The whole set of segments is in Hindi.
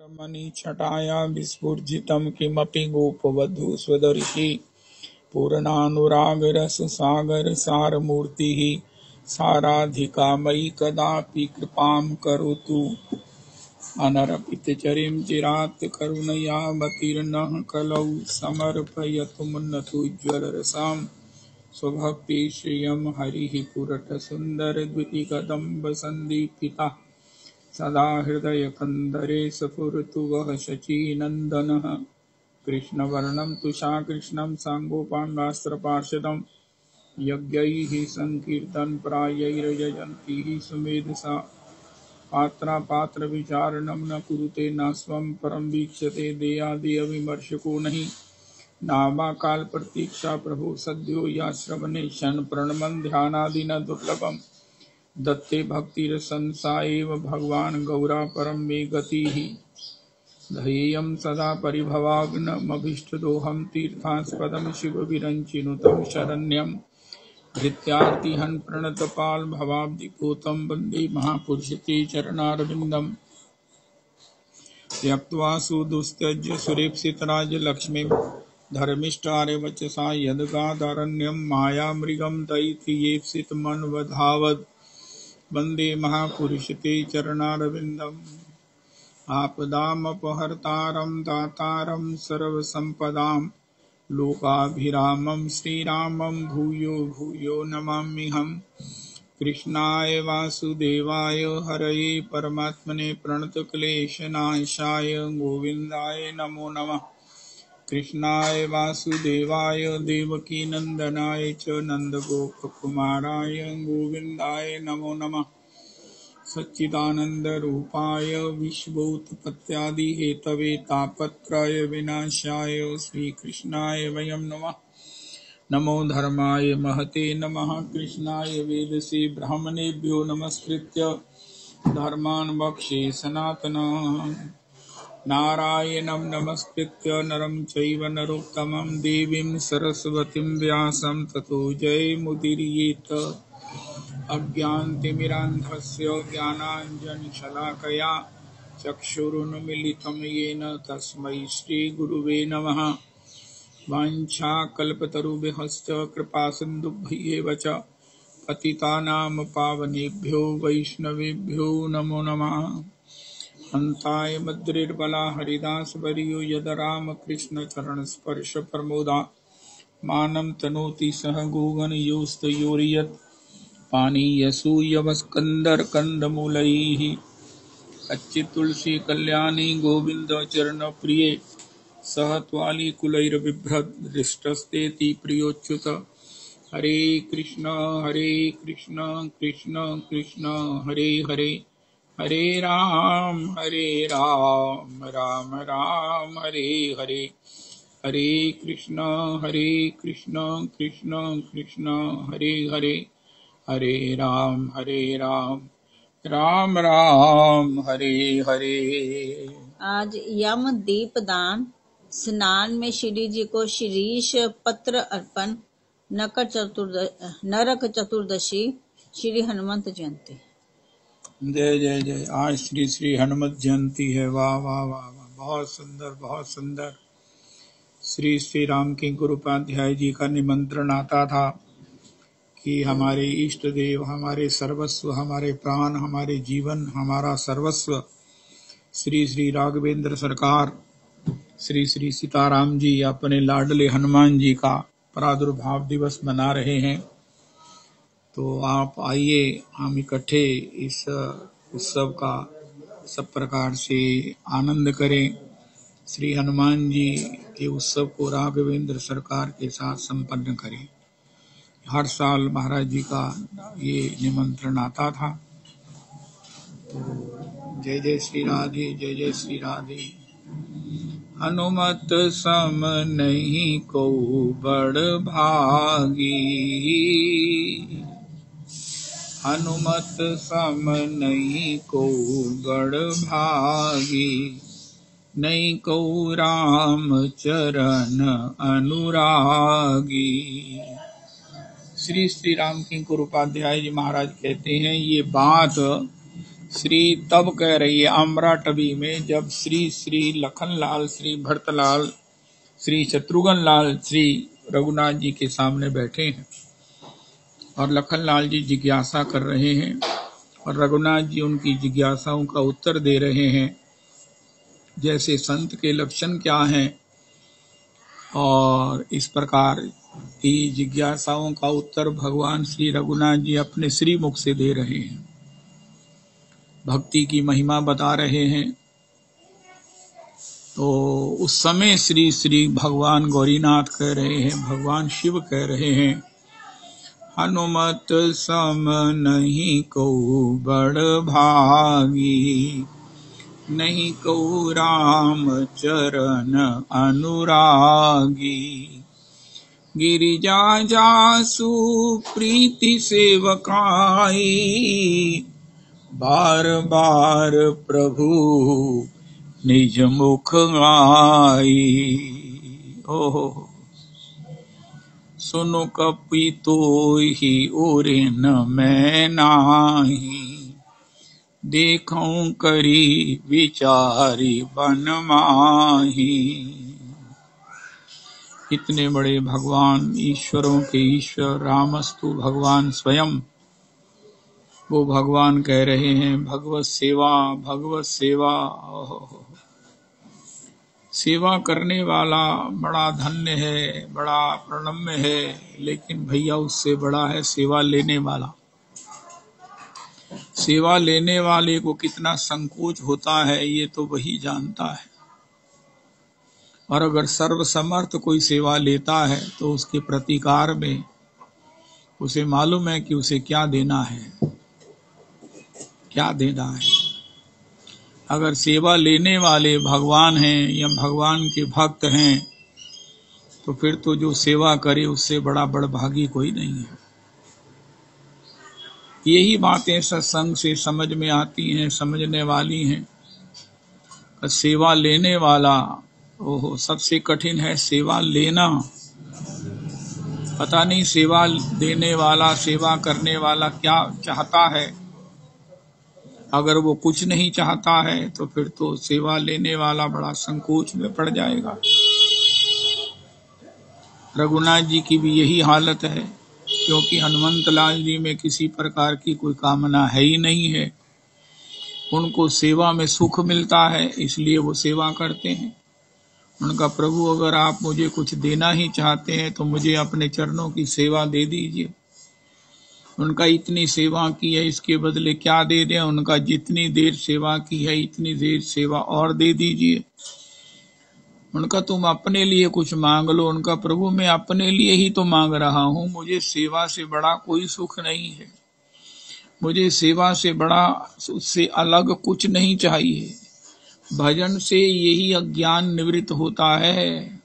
मणिछटाया विस्फुजितं किमपि गोपवधू स्वदर्शी पूर्णानुरागरससागरसारमूर्तिः साराधिका मयि कदापि कृपां करोतु। अनर्पितचरीं चिरात् करुणयावतीर्णः कलौ समर्पयतु मुन्नतोज्ज्वलरसां स्वभक्तिश्रियं हरिः पुरटसुन्दरद्वितीकदम्बसन्दीपितः सदा हृदयकन्दरे स्फुरतु वः शचीनन्दनः। कृष्णवर्णं तुषाकृष्णं साङ्गोपाङ्गास्त्रपार्षदं यज्ञैः सङ्कीर्तनप्रायैर्यजन्तीः सुमेधसा पात्रविचारणं न कुरुते न स्वं परं वीक्षते देयादेयविमर्शको नहि नावाकालप्रतीक्षा प्रभो सद्यो या श्रवणे क्षणप्रणमं ध्यानादि न दुर्लभम् दत्ते भक्तिरसंसा एव भगवान् गौरा परं मे गतिः ध्येयं सदा परिभवाग्नमभीष्टदोहं तीर्थास्पदं शिवविरञ्चिनुतं शरण्यं धृत्यार्तिहन् प्रणतपालभवाब्धिपूतं वन्दे महापुरुषते चरणारविन्दम् त्यक्त्वा सुदुस्त्यज्य सुरेप्सितराजलक्ष्मीं धर्मिष्ठार्यवचसा यद्गादारण्यं मायामृगं दैत्येप्सितमन्वधावत् वन्दे महापुरुषते चरणारविन्दम् आपदामपहर्तारं दातारं सर्वसम्पदां लोकाभिरामं श्रीरामं भूयो भूयो नमाम्यहम्। कृष्णाय वासुदेवाय हरये परमात्मने प्रणतक्लेशनाशाय गोविन्दाय नमो नमः। कृष्णाय वासुदेवाय देवकीनन्दनाय च नन्दगोपकुमाराय गोविन्दाय नमो नमः। सच्चिदानन्दरूपाय विश्वोत्पत्त्यादिहेतवे तापत्रय विनाशाय श्रीकृष्णाय वयं नमः। नमो धर्माय महते नमः। कृष्णाय वेदसे ब्राह्मणेभ्यो नमस्कृत्य धर्मान् वक्षे सनातनः नारायणं नमस्कृत्य नरं चैव नरोत्तमं देवीं सरस्वतीं व्यासं ततो जयमुदीरयेत्। अज्ञानतिमिरान्धस्य ज्ञानाञ्जनशलाकया चक्षुरुन्मीलितं येन तस्मै श्रीगुरुवे नमः। वाञ्छाकल्पतरुभ्यश्च कृपासिन्धुभ्येव च पतितानां पावनेभ्यो वैष्णवेभ्यो नमो नमः। हन्ताय मद्रिर्बला हरिदासवर्यो यदरामकृष्णचरणस्पर्शप्रमोदा मानं तनोति सह गोगणयोस्तयोर्यत् पानीयसूयवस्कन्दर्कन्दमूलैः कच्चित्तुलसी कल्याणी गोविन्दचरणप्रिये सह त्वालिकुलैर्बिभ्रदृष्टस्तेति प्रियोच्युत। हरे कृष्ण कृष्ण कृष्ण हरे हरे हरे राम राम राम हरे हरे हरे कृष्ण कृष्ण कृष्ण हरे हरे हरे राम राम राम हरे हरे। आज यम दीपदान, स्नान में श्री जी को शीरीष पत्र अर्पण, नरक चतुर्दशी, श्री हनुमंत जयंती। जय जय जय। आज श्री श्री हनुमत जयंती है। वाह वाह वाह वाह, बहुत सुंदर बहुत सुंदर। श्री श्री राम की गुरुपाध्याय जी का निमंत्रण आता था कि हमारे इष्ट देव, हमारे सर्वस्व, हमारे प्राण, हमारे जीवन, हमारा सर्वस्व श्री श्री राघवेंद्र सरकार श्री श्री सीताराम जी अपने लाडले हनुमान जी का प्रादुर्भाव दिवस मना रहे हैं। तो आप आइए, हम इकट्ठे इस उत्सव का सब प्रकार से आनंद करें। श्री हनुमान जी के उत्सव को राघवेंद्र सरकार के साथ संपन्न करें। हर साल महाराज जी का ये निमंत्रण आता था। तो जय जय श्री राधे, जय जय श्री राधे। हनुमत सम नहीं को बड़ भागी, हनुमत सम नहीं को बड़ भागी, नहीं को राम चरण अनुरागी। श्री श्री राम की गुरुपाध्याय जी महाराज कहते हैं, ये बात श्री तब कह रही है आम्राटवी में, जब श्री श्री लखनलाल, श्री भरतलाल, श्री शत्रुघ्न लाल श्री रघुनाथ जी के सामने बैठे हैं और लखनलाल जी जिज्ञासा कर रहे हैं और रघुनाथ जी उनकी जिज्ञासाओं का उत्तर दे रहे हैं, जैसे संत के लक्षण क्या हैं, और इस प्रकार की जिज्ञासाओं का उत्तर भगवान श्री रघुनाथ जी अपने श्री मुख से दे रहे हैं, भक्ति की महिमा बता रहे हैं। तो उस समय श्री श्री भगवान गौरीनाथ कह रहे हैं, भगवान शिव कह रहे हैं, हनुमत सम नहीं को बड़ भागी, नहीं को राम चरण अनुरागी, गिरिजा जासु प्रीति सेवकाई, बार बार प्रभु निज मुख आई। ओहो सुनो कपि तो ही ओरे न मैं नाही, देखूं करी विचारी बन माही। इतने बड़े भगवान, ईश्वरों के ईश्वर रामस्तु भगवान स्वयं, वो भगवान कह रहे हैं भगवत सेवा, भगवत सेवा। सेवा करने वाला बड़ा धन्य है, बड़ा प्रणम्य है, लेकिन भैया उससे बड़ा है सेवा लेने वाला। सेवा लेने वाले को कितना संकोच होता है ये तो वही जानता है। और अगर सर्वसमर्थ कोई सेवा लेता है तो उसके प्रतिकार में उसे मालूम है कि उसे क्या देना है, क्या देना है। अगर सेवा लेने वाले भगवान हैं या भगवान के भक्त हैं तो फिर तो जो सेवा करे उससे बड़ा बड़भागी कोई नहीं है। यही बातें सत्संग से समझ में आती हैं, समझने वाली हैं। सेवा लेने वाला, ओहो सबसे कठिन है सेवा लेना। पता नहीं सेवा देने वाला, सेवा करने वाला क्या चाहता है। अगर वो कुछ नहीं चाहता है तो फिर तो सेवा लेने वाला बड़ा संकोच में पड़ जाएगा। रघुनाथ जी की भी यही हालत है, क्योंकि हनुमंत लाल जी में किसी प्रकार की कोई कामना है ही नहीं है। उनको सेवा में सुख मिलता है, इसलिए वो सेवा करते हैं। उनका प्रभु अगर आप मुझे कुछ देना ही चाहते हैं तो मुझे अपने चरणों की सेवा दे दीजिए। उनका इतनी सेवा की है, इसके बदले क्या दे दें। उनका जितनी देर सेवा की है इतनी देर सेवा और दे दीजिए। उनका तुम अपने लिए कुछ मांग लो। उनका प्रभु मैं अपने लिए ही तो मांग रहा हूँ, मुझे सेवा से बड़ा कोई सुख नहीं है। मुझे सेवा से बड़ा, उससे अलग कुछ नहीं चाहिए। भजन से यही अज्ञान निवृत्त होता है।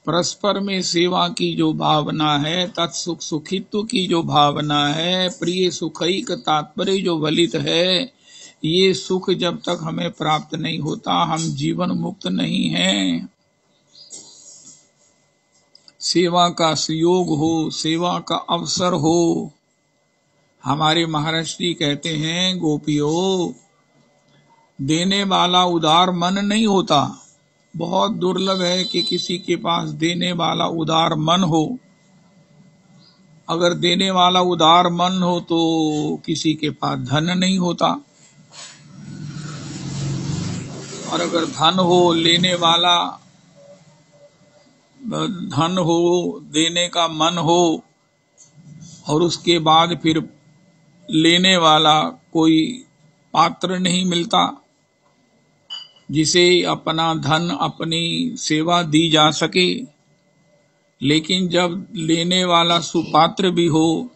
परस्पर में सेवा की जो भावना है, तत्सुख सुखित्व की जो भावना है, प्रिय सुखैक तात्पर्य जो वलित है, ये सुख जब तक हमें प्राप्त नहीं होता हम जीवन मुक्त नहीं हैं। सेवा का सुयोग हो, सेवा का अवसर हो। हमारे महाराज जी कहते हैं, गोपियों देने वाला उदार मन नहीं होता। बहुत दुर्लभ है कि किसी के पास देने वाला उदार मन हो। अगर देने वाला उदार मन हो तो किसी के पास धन नहीं होता, और अगर धन हो, लेने वाला धन हो, देने का मन हो, और उसके बाद फिर लेने वाला कोई पात्र नहीं मिलता जिसे अपना धन, अपनी सेवा दी जा सके। लेकिन जब लेने वाला सुपात्र भी हो,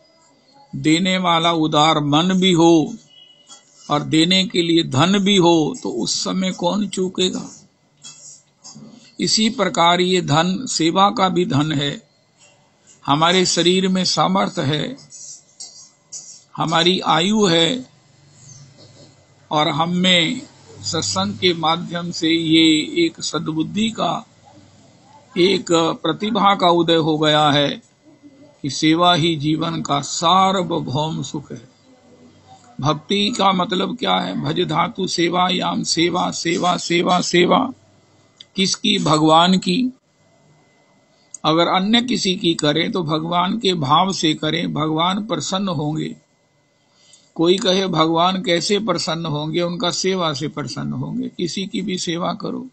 देने वाला उदार मन भी हो, और देने के लिए धन भी हो, तो उस समय कौन चूकेगा। इसी प्रकार ये धन सेवा का भी धन है। हमारे शरीर में सामर्थ्य है, हमारी आयु है, और हम में सत्संग के माध्यम से ये एक सद्बुद्धि का, एक प्रतिभा का उदय हो गया है कि सेवा ही जीवन का सार्वभौम सुख है। भक्ति का मतलब क्या है? भज धातु सेवा याम, सेवा सेवा सेवा सेवा। किसकी? भगवान की। अगर अन्य किसी की करें तो भगवान के भाव से करें, भगवान प्रसन्न होंगे। कोई कहे भगवान कैसे प्रसन्न होंगे? उनका सेवा से प्रसन्न होंगे। किसी की भी सेवा करो,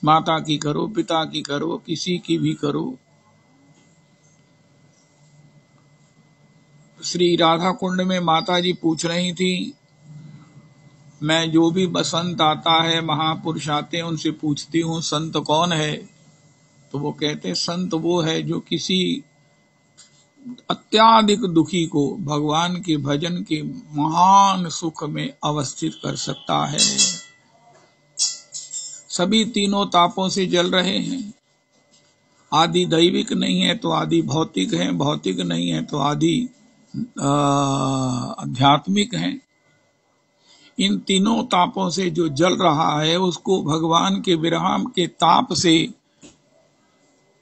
माता की करो, पिता की करो, किसी की भी करो। श्री राधा कुंड में माता जी पूछ रही थी, मैं जो भी बसंत आता है, महापुरुष आते हैं, उनसे पूछती हूँ संत कौन है? तो वो कहते संत वो है जो किसी अत्याधिक दुखी को भगवान के भजन के महान सुख में अवस्थित कर सकता है। सभी तीनों तापों से जल रहे हैं। आदि दैविक नहीं है तो आदि भौतिक है, भौतिक नहीं है तो आदि आध्यात्मिक है। इन तीनों तापों से जो जल रहा है उसको भगवान के विरह के ताप से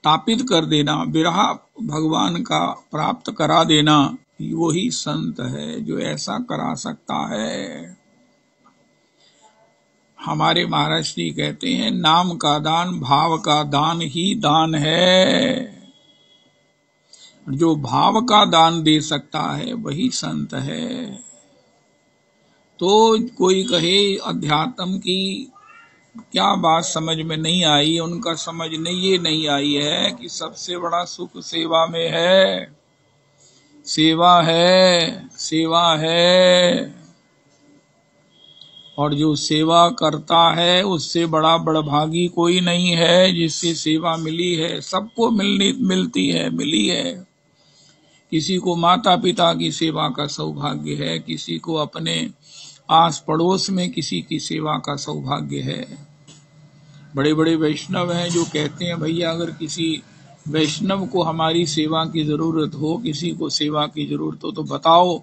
तापित कर देना, विरह भगवान का प्राप्त करा देना, वही संत है जो ऐसा करा सकता है। हमारे महाराज जी कहते हैं, नाम का दान भाव का दान ही दान है। जो भाव का दान दे सकता है वही संत है। तो कोई कहे अध्यात्म की क्या बात समझ में नहीं आई, उनका समझ ये नहीं आई है कि सबसे बड़ा सुख सेवा में है। सेवा है, सेवा है। और जो सेवा करता है उससे बड़ा बड़भागी कोई नहीं है जिससे सेवा मिली है। सबको मिलती है, मिली है। किसी को माता पिता की सेवा का सौभाग्य है, किसी को अपने आस पड़ोस में किसी की सेवा का सौभाग्य है। बड़े बड़े वैष्णव हैं जो कहते हैं, भैया अगर किसी वैष्णव को हमारी सेवा की जरूरत हो, किसी को सेवा की जरूरत हो तो बताओ,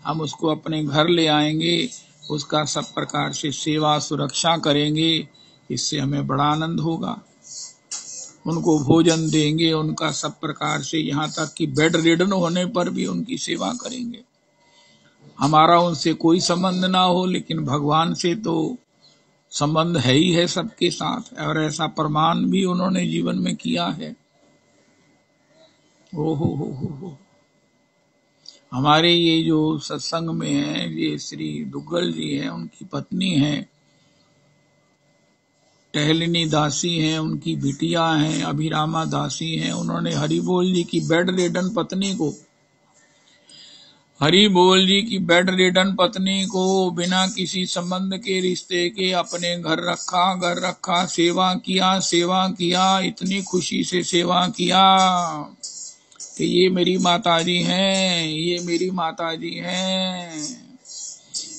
हम उसको अपने घर ले आएंगे, उसका सब प्रकार से सेवा सुरक्षा करेंगे, इससे हमें बड़ा आनंद होगा। उनको भोजन देंगे, उनका सब प्रकार से, यहाँ तक कि बेड रिडन होने पर भी उनकी सेवा करेंगे। हमारा उनसे कोई संबंध ना हो, लेकिन भगवान से तो संबंध है ही है सबके साथ, और ऐसा प्रमाण भी उन्होंने जीवन में किया है। ओ हो। हमारे ये जो सत्संग में है, ये श्री दुग्गल जी हैं, उनकी पत्नी हैं टहलिनी दासी हैं, उनकी बिटिया हैं अभिरामा दासी हैं। उन्होंने हरिबोल जी की बेड रिडन पत्नी को, हरिबोल जी की बेड रिडन पत्नी को बिना किसी संबंध के, रिश्ते के अपने घर रखा, सेवा किया, इतनी खुशी से सेवा किया कि ये मेरी माताजी हैं, ये मेरी माताजी हैं।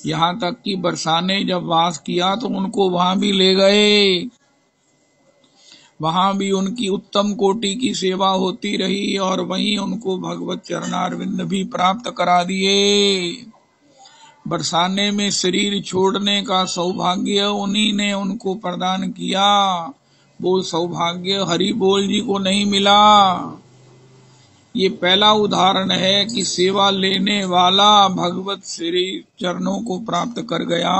यहाँ तक कि बरसाने जब वास किया तो उनको वहां भी ले गए, वहां भी उनकी उत्तम कोटि की सेवा होती रही और वहीं उनको भगवत चरणारविंद भी प्राप्त करा दिए। बरसाने में शरीर छोड़ने का सौभाग्य उन्हीं ने उनको प्रदान किया। वो सौभाग्य हरिबोल जी को नहीं मिला। ये पहला उदाहरण है कि सेवा लेने वाला भगवत श्री चरणों को प्राप्त कर गया।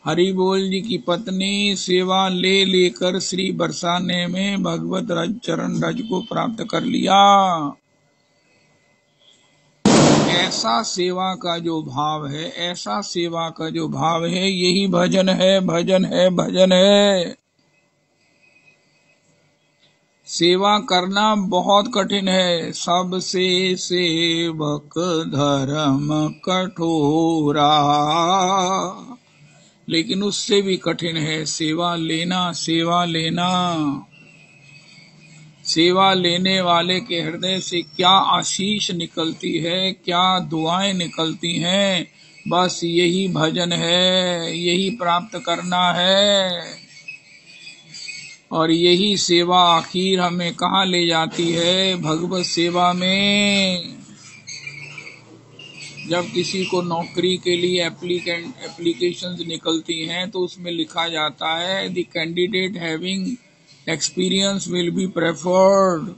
हरिबोल जी की पत्नी सेवा लेकर श्री बरसाने में भगवत चरण रज को प्राप्त कर लिया। ऐसा सेवा का जो भाव है, ऐसा सेवा का जो भाव है, यही भजन है, भजन है, भजन है। सेवा करना बहुत कठिन है, सबसे सेवक धर्म कठोरा, लेकिन उससे भी कठिन है सेवा लेना, सेवा लेना। सेवा लेने वाले के हृदय से क्या आशीष निकलती है, क्या दुआएं निकलती हैं। बस यही भजन है, यही प्राप्त करना है। और यही सेवा आखिर हमें कहाँ ले जाती है? भगवत सेवा में। जब किसी को नौकरी के लिए एप्लीकेशंस निकलती हैं तो उसमें लिखा जाता है, the candidate having experience will be preferred,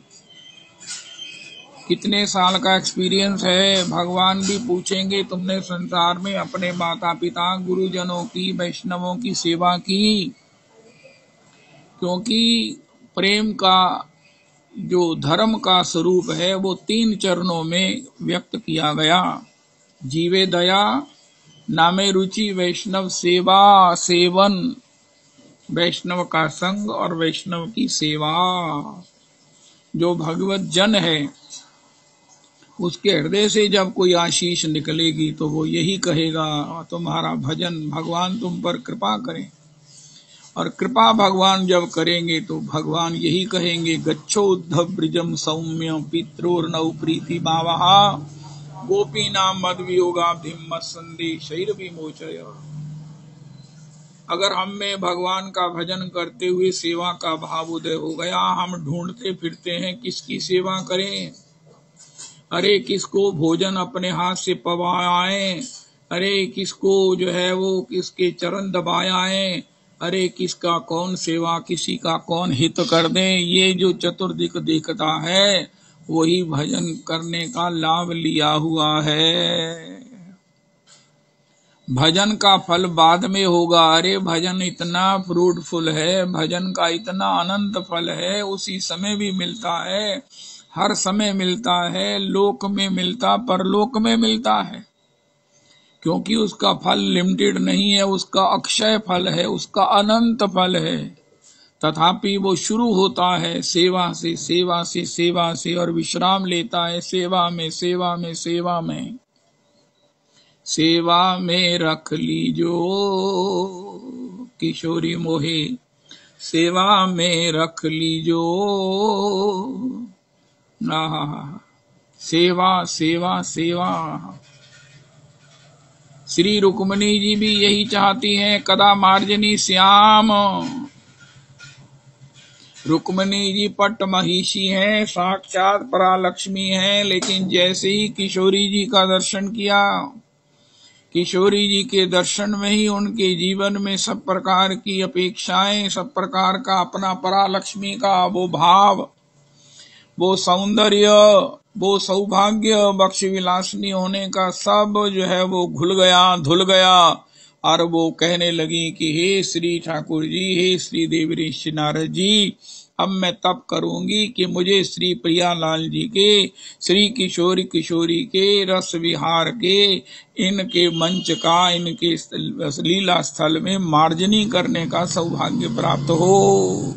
कितने साल का एक्सपीरियंस है, भगवान भी पूछेंगे तुमने संसार में अपने माता पिता गुरुजनों की वैष्णवों की सेवा की? क्योंकि प्रेम का जो धर्म का स्वरूप है वो 3 चरणों में व्यक्त किया गया। जीवे दया, नामे रुचि, वैष्णव सेवा सेवन, वैष्णव का संग और वैष्णव की सेवा। जो भगवत जन है उसके हृदय से जब कोई आशीष निकलेगी तो वो यही कहेगा तुम्हारा भजन, भगवान तुम पर कृपा करें। और कृपा भगवान जब करेंगे तो भगवान यही कहेंगे, गच्छो उद्धव ब्रिजम सौम्य पित्रोर्नौ प्रीति भावः गोपीनाम मद वियोगाब्धिम मत्सन्देशैर विमोचय। अगर हम में भगवान का भजन करते हुए सेवा का भाव उदय हो गया, हम ढूंढते फिरते हैं किसकी सेवा करें। अरे किसको भोजन अपने हाथ से पवाए, अरे किसको जो है वो किसके चरण दबाए, अरे किसका कौन सेवा, किसी का कौन हित कर दे। ये जो चतुर्दिक देखता है वही भजन करने का लाभ लिया हुआ है। भजन का फल बाद में होगा। अरे भजन इतना फ्रूटफुल है, भजन का इतना अनंत फल है, उसी समय भी मिलता है, हर समय मिलता है, लोक में मिलता, परलोक में मिलता है। क्योंकि उसका फल लिमिटेड नहीं है, उसका अक्षय फल है, उसका अनंत फल है। तथापि वो शुरू होता है सेवा से, सेवा से, सेवा से, और विश्राम लेता है सेवा में, सेवा में, सेवा में। सेवा में रख लीजो किशोरी मोहे, सेवा में रख लीजो। सेवा सेवा सेवा। श्री रुक्मिणी जी भी यही चाहती हैं, कदा मार्जनी श्याम। रुक्मिणी जी पट्ट महिषी हैं, साक्षात परालक्ष्मी हैं, लेकिन जैसे ही किशोरी जी का दर्शन किया, किशोरी जी के दर्शन में ही उनके जीवन में सब प्रकार की अपेक्षाएं, सब प्रकार का अपना परालक्ष्मी का वो भाव, वो सौंदर्य, वो सौभाग्य, बक्ष विलासनी होने का सब जो है वो घुल गया, धुल गया। और वो कहने लगी कि हे श्री ठाकुर जी, हे श्री देवी ऋषि नारद जी, अब मैं तप करूंगी कि मुझे श्री प्रियालाल जी के, श्री किशोरी के रस विहार के, इनके मंच का, इनके लीला स्थल में मार्जनी करने का सौभाग्य प्राप्त हो।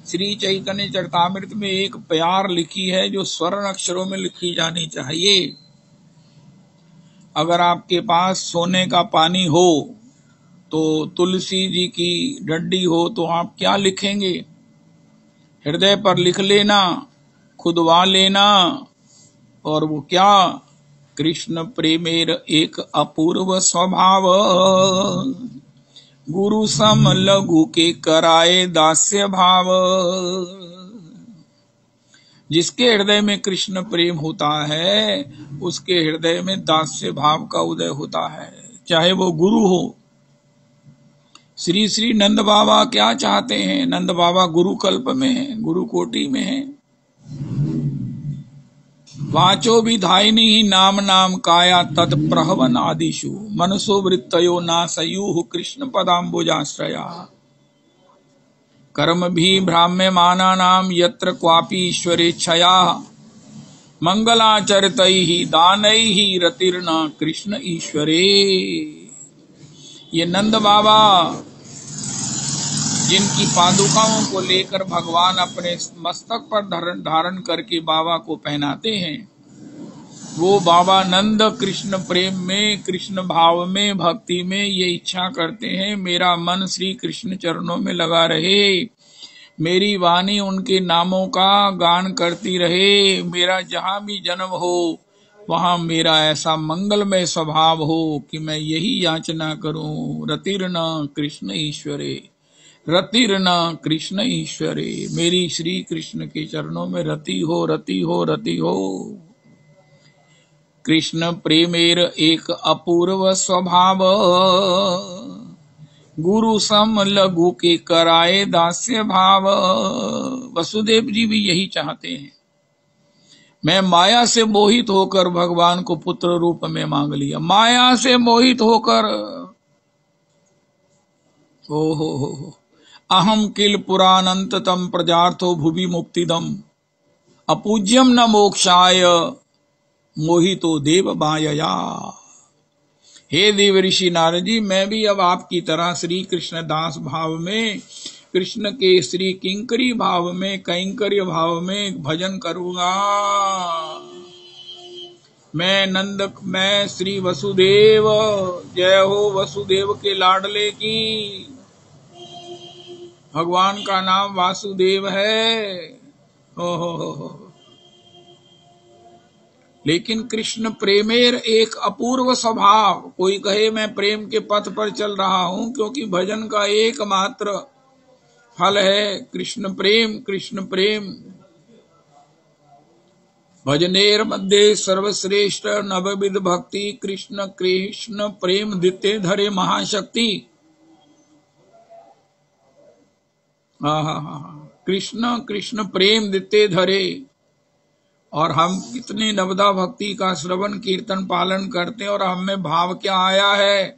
श्री चैतन्य चरितामृत में एक प्यार लिखी है जो स्वर्ण अक्षरों में लिखी जानी चाहिए। अगर आपके पास सोने का पानी हो तो तुलसी जी की डंडी हो तो आप क्या लिखेंगे? हृदय पर लिख लेना, खुदवा लेना। और वो क्या? कृष्ण प्रेमेर एक अपूर्व स्वभाव, गुरु सम लघु के कराए दास्य भाव। जिसके हृदय में कृष्ण प्रेम होता है उसके हृदय में दास्य भाव का उदय होता है, चाहे वो गुरु हो। श्री श्री नंद बाबा क्या चाहते हैं? नंद बाबा गुरु कल्प में है, गुरु कोटि में है। वाचो विधायिनी ही नाम नाम काया तत्प्रहवन आदिशु, मनसो वृत्तयो नासयुः कृष्ण पदाम्बुजाश्रया। कर्म भी भ्राम्यमाना नाम यत्र क्वापि ईश्वरेच्छया, मंगलाचरितैहि दानैहि रतिर्न कृष्ण ईश्वरे। ये नंद बाबा जिनकी पादुकाओं को लेकर भगवान अपने मस्तक पर धारण करके बाबा को पहनाते हैं, वो बाबा नंद कृष्ण प्रेम में, कृष्ण भाव में, भक्ति में ये इच्छा करते हैं मेरा मन श्री कृष्ण चरणों में लगा रहे, मेरी वाणी उनके नामों का गान करती रहे, मेरा जहां भी जन्म हो वहां मेरा ऐसा मंगलमय स्वभाव हो कि मैं यही याचना करूं। रतिर्न कृष्ण ईश्वरे, रतिर्न कृष्ण ईश्वरे। मेरी श्री कृष्ण के चरणों में रति हो, रति हो, रति हो। कृष्ण प्रेमेर एक अपूर्व स्वभाव, गुरु सम लघु के कराए दास्य भाव। वसुदेव जी भी यही चाहते हैं। मैं माया से मोहित होकर भगवान को पुत्र रूप में मांग लिया, माया से मोहित होकर। ओ हो, अहम किल पुराणंततम प्रजार्थो भुवि मुक्तिदम अपूज्यम न मोक्षाय मोहितो देव मायया। हे देव ऋषि नारद जी, मैं भी अब आपकी तरह श्री कृष्ण दास भाव में, कृष्ण के श्री किंकरी भाव में, कैंकर्य भाव में भजन करूंगा। मैं श्री वसुदेव, जय हो वसुदेव के लाडले की। भगवान का नाम वासुदेव है। हो। लेकिन कृष्ण प्रेमेर एक अपूर्व स्वभाव। कोई कहे मैं प्रेम के पथ पर चल रहा हूं, क्योंकि भजन का एकमात्र फल है कृष्ण प्रेम, कृष्ण प्रेम। भजनेर मध्य सर्वश्रेष्ठ नवविध भक्ति, कृष्ण कृष्ण प्रेम दिते धरे महाशक्ति। कृष्ण कृष्ण प्रेम दिते धरे। और हम कितने नवदा भक्ति का श्रवण कीर्तन पालन करते हैं, और हम में भाव क्या आया है?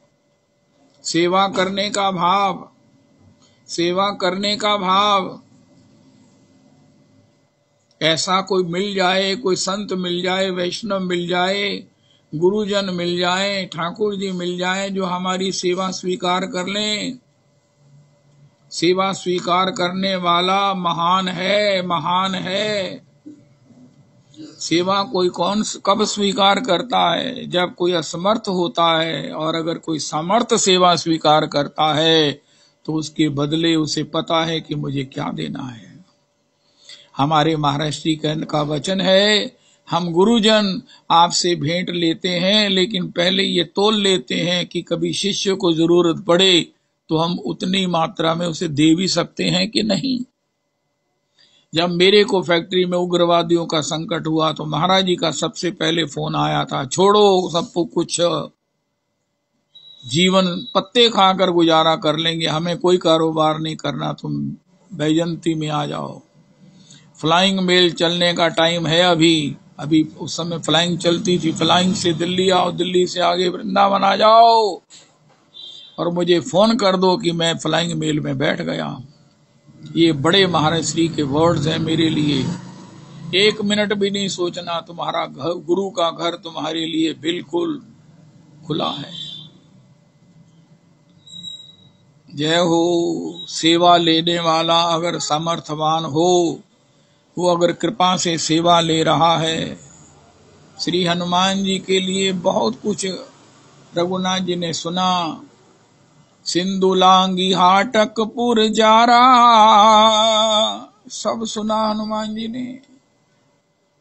सेवा करने का भाव, सेवा करने का भाव। ऐसा कोई मिल जाए, कोई संत मिल जाए, वैष्णव मिल जाए, गुरुजन मिल जाए, ठाकुर जी मिल जाए, जो हमारी सेवा स्वीकार कर लें। सेवा स्वीकार करने वाला महान है, महान है। सेवा कोई कब स्वीकार करता है? जब कोई असमर्थ होता है। और अगर कोई समर्थ सेवा स्वीकार करता है तो उसके बदले उसे पता है कि मुझे क्या देना है। हमारे महाराज श्री कृष्ण का वचन है, हम गुरुजन आपसे भेंट लेते हैं, लेकिन पहले ये तोल लेते हैं कि कभी शिष्य को जरूरत पड़े तो हम उतनी मात्रा में उसे दे भी सकते हैं कि नहीं। जब मेरे को फैक्ट्री में उग्रवादियों का संकट हुआ तो महाराज जी का सबसे पहले फोन आया था, छोड़ो सबको, कुछ जीवन पत्ते खाकर गुजारा कर लेंगे, हमें कोई कारोबार नहीं करना, तुम बैजंती में आ जाओ। फ्लाइंग मेल चलने का टाइम है अभी उस समय फ्लाइंग चलती थी, फ्लाइंग से दिल्ली आओ, दिल्ली से आगे वृंदावन आ जाओ और मुझे फोन कर दो कि मैं फ्लाइंग मेल में बैठ गया। ये बड़े महाराज श्री के वर्ड्स हैं मेरे लिए। एक मिनट भी नहीं सोचना, तुम्हारा घर, गुरु का घर तुम्हारे लिए बिल्कुल खुला है। जय हो। सेवा लेने वाला अगर समर्थवान हो, वो अगर कृपा से सेवा ले रहा है। श्री हनुमान जी के लिए बहुत कुछ रघुनाथ जी ने सुना। सिंधु लांगी हाटकपुर जारा, सब सुना हनुमान जी ने।